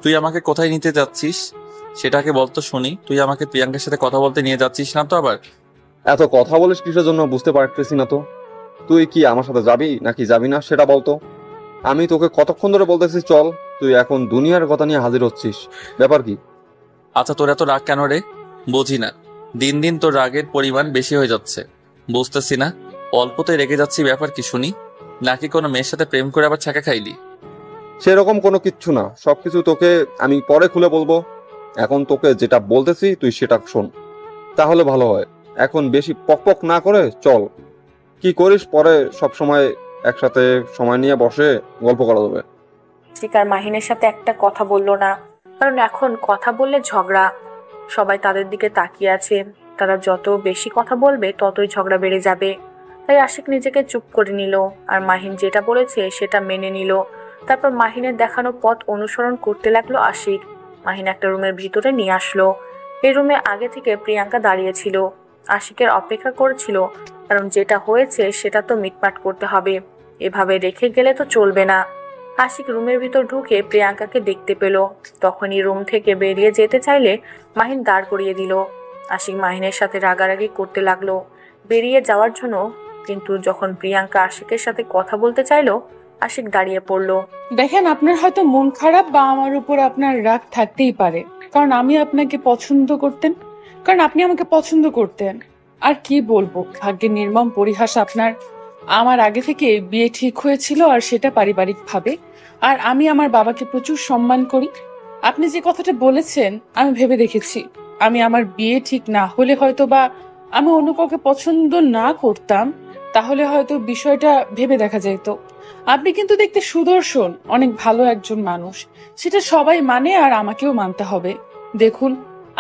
তুই আমাকে কোথায় নিতে যাচ্ছিস সেটাকে বলতো শুনি। তুই আমাকে প্রিয়াঙ্কার সাথে কথা বলতে নিয়ে যাচ্ছিস না তো আবার? এত কথা বলিস কিসের জন্য বুঝতে পারতেছি না তো। তুই কি আমার সাথে যাবি নাকি যাবি না সেটা বলতো। আমি তোকে কতক্ষণ ধরে বলতেছি চল, তুই এখন দুনিয়ার কথা নিয়ে হাজির হচ্ছিস, ব্যাপার কি? আচ্ছা তোর এত রাগ কেন রে? বুঝি না, দিন দিন তোর রাগের পরিমাণ বেশি হয়ে যাচ্ছে। বুঝতেছি না, অল্পতে রেগে যাচ্ছি, ব্যাপার কি শুনি? নাকি কোনো মেয়ের সাথে প্রেম করে আবার ছাকা খাইলি? সেরকম কোনো কিচ্ছু না, সবকিছু তোকে আমি পরে খুলে বলবো। এখন তোকে যেটা বলতেছি তুই সেটা শোন। তাহলে ভালো হয়। এখন বেশি পকপক না করে চল। কি করিস পরে সব সময় একসাথে সময় নিয়ে বসে গল্প করা যাবে। শিকার মাহিনের সাথে একটা কথা বলল না, কারণ এখন কথা বললে ঝগড়া। সবাই তাদের দিকে তাকিয়ে আছে, তারা যত বেশি কথা বলবে ততই ঝগড়া বেড়ে যাবে। তাই আশিক নিজেকে চুপ করে নিল আর মাহিন যেটা বলেছে সেটা মেনে নিল। তারপর মাহিনের দেখানো পথ অনুসরণ করতে লাগলো আশিক। মাহিন একটা রুমের ভিতরে নিয়ে আসলো। এই রুমে আগে থেকে প্রিয়াঙ্কা দাঁড়িয়েছিল, আশিকের অপেক্ষা করেছিল, কারণ যেটা হয়েছে সেটা তো মিটমাট করতে হবে, এভাবে রেখে গেলে তো চলবে না। আশিক রুমের ভিতর ঢুকে প্রিয়াঙ্কাকে দেখতে পেল। তখনই রুম থেকে বেরিয়ে যেতে চাইলে মাহিন দাঁড় করিয়ে দিল। আশিক মাহিনের সাথে রাগারাগি করতে লাগলো বেরিয়ে যাওয়ার জন্য, কিন্তু যখন প্রিয়াঙ্কা আশিকের সাথে কথা বলতে চাইলো আশিক দাঁড়িয়ে পড়লো। দেখেন, আপনার হয়তো মন খারাপ বা আমার উপর আপনার রাগ থাকতেই পারে, কারণ আমি আপনাকে পছন্দ করতেন, কারণ আপনি আমাকে পছন্দ করতেন। আর কি বলবো, ভাগ্যের নির্মম পরিহাস আপনার। আমার আগে থেকে বিয়ে ঠিক হয়েছিল, আর সেটা পারিবারিক ভাবে। আর আমি আমার বাবাকে প্রচুর সম্মান করি। আপনি যে কথাটা বলেছেন আমি ভেবে দেখেছি, আমি আমার বিয়ে ঠিক না হলে হয়তো বা আমি অন্য কাউকে পছন্দ না করতাম, তাহলে হয়তো বিষয়টা ভেবে দেখা যেত। আপনি কিন্তু দেখতে সুদর্শন, অনেক ভালো একজন মানুষ, সেটা সবাই মানে আর আমাকেও মানতে হবে। দেখুন,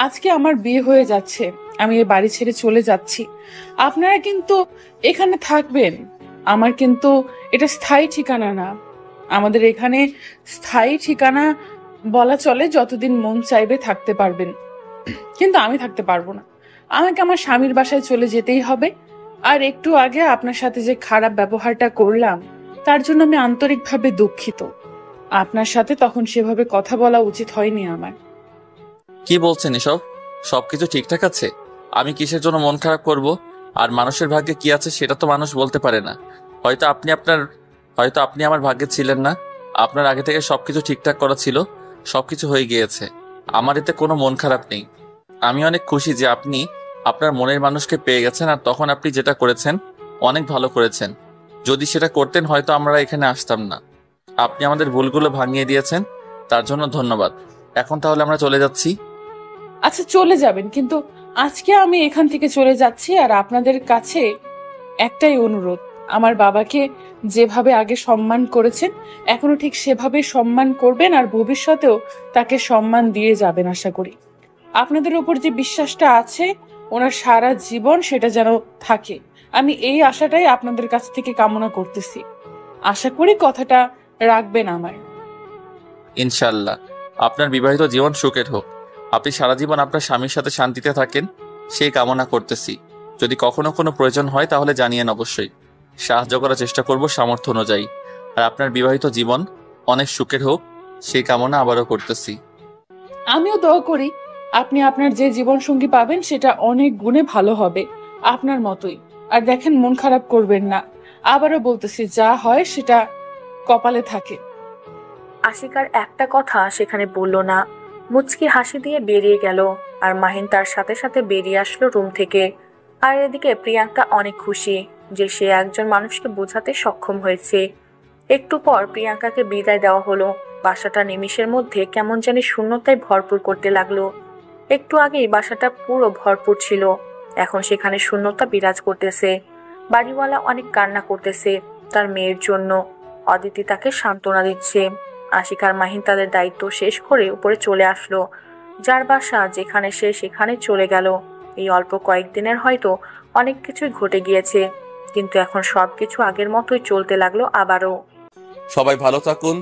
আজকে আমার বিয়ে হয়ে যাচ্ছে, আমি এই বাড়ি ছেড়ে চলে যাচ্ছি। আপনারা কিন্তু এখানে থাকবেন, আমার কিন্তু এটা স্থায়ী ঠিকানা না। আমাদের এখানে স্থায়ী ঠিকানা বলা চলে, যতদিন মন চাইবে থাকতে পারবেন, কিন্তু আমি থাকতে পারবো না। আমাকে আমার স্বামীর বাসায় চলে যেতেই হবে। আর একটু আগে আপনার সাথে যে খারাপ ব্যবহারটা করলাম তার জন্য আমি আন্তরিকভাবে দুঃখিত। আপনার সাথে তখন সেভাবে কথা বলা উচিত হয়নি আমার। কি বলছেন এসব? সবকিছু ঠিকঠাক আছে? আমি কিসের জন্য মন খারাপ করব? আর মানুষের ভাগ্যে কি আছে সেটা তো মানুষ বলতে পারে না। হয়তো আপনি আমার ভাগ্যে ছিলেন না। আপনার আগে থেকে সবকিছু ঠিকঠাক করা ছিল, সবকিছু হয়ে গিয়েছে। আমার এতে কোনো মন খারাপ নেই। আমি অনেক খুশি যে আপনি আপনার মনের মানুষকে পেয়ে গেছেন, আর তখন আপনি যেটা করেছেন অনেক ভালো করেছেন। যদি সেটা করতেন হয়তো আমরা এখানে আসতাম না। আপনি আমাদের ভুলগুলো ভাঙিয়ে দিয়েছেন, তার জন্য ধন্যবাদ। এখন তাহলে আমরা চলে যাচ্ছি। আচ্ছা, চলে যাবেন, কিন্তু আজকে আমি এখান থেকে চলে যাচ্ছি। আর আপনাদের কাছে একটাই অনুরোধ, আমার বাবাকে যেভাবে আগে সম্মান করেছেন এখনো ঠিক সেভাবে সম্মান করবেন, আর ভবিষ্যতেও তাকে সম্মান দিয়ে যাবেন আশা করি। আপনাদের উপর যে বিশ্বাসটা আছে ওনার সারা জীবন সেটা যেন থাকে, আমি এই আশাটাই আপনাদের কাছ থেকে কামনা করতেছি। আশা করি কথাটা রাখবেন আমার। ইনশাল্লাহ আপনার বিবাহিত জীবন সুখের হোক। আপনি সারা জীবন আপনার স্বামীর সাথে শান্তিতে থাকেন, সেই কামনা করতেছি। যদি কখনো কোনো প্রয়োজন হয় তাহলে জানিয়েন, অবশ্যই সাহায্য করার চেষ্টা করব সামর্থ্য অনুযায়ী। আর আপনার বিবাহিত জীবন অনেক সুখের হোক, সেই কামনা আবারও করতেছি। আমিও দোয়া করি আপনি আপনার যে জীবন সঙ্গী পাবেন সেটা অনেক গুণে ভালো হবে, আপনার মতোই। আর দেখেন, মন খারাপ করবেন না। আবারও বলতেছি, যা হয় সেটা কপালে থাকে। আশিক আর একটা কথা সেখানে বলল না, মুচকি হাসি দিয়ে বেরিয়ে গেল। আর মাহিন তার সাথে সাথে বেরিয়ে আসলো রুম থেকে। আর এদিকে প্রিয়াঙ্কা অনেক খুশি যে সে একজন মানুষকে বোঝাতে সক্ষম হয়েছে। একটু পর প্রিয়াঙ্কাকে বিদায় দেওয়া হলো। বাসাটা নিমিষের মধ্যে কেমন জানি শূন্যতায় ভরপুর করতে লাগলো। একটু আগেই বাসাটা পুরো ভরপুর ছিল, এখন সেখানে শূন্যতা বিরাজ করতেছে। বাড়িওয়ালা অনেক কান্না করতেছে তার মেয়ের জন্য। অদিতি তাকে সান্ত্বনা দিচ্ছে। আশিক আর মাহিন তাদের দায়িত্ব শেষ করে উপরে চলে আসলো। যার বাসা যেখানে সে সেখানে চলে গেল। এই অল্প কয়েকদিনের হয়তো অনেক কিছুই ঘটে গিয়েছে, কিন্তু এখন সবকিছু আগের মতোই চলতে লাগলো আবারও। সবাই ভালো থাকুন,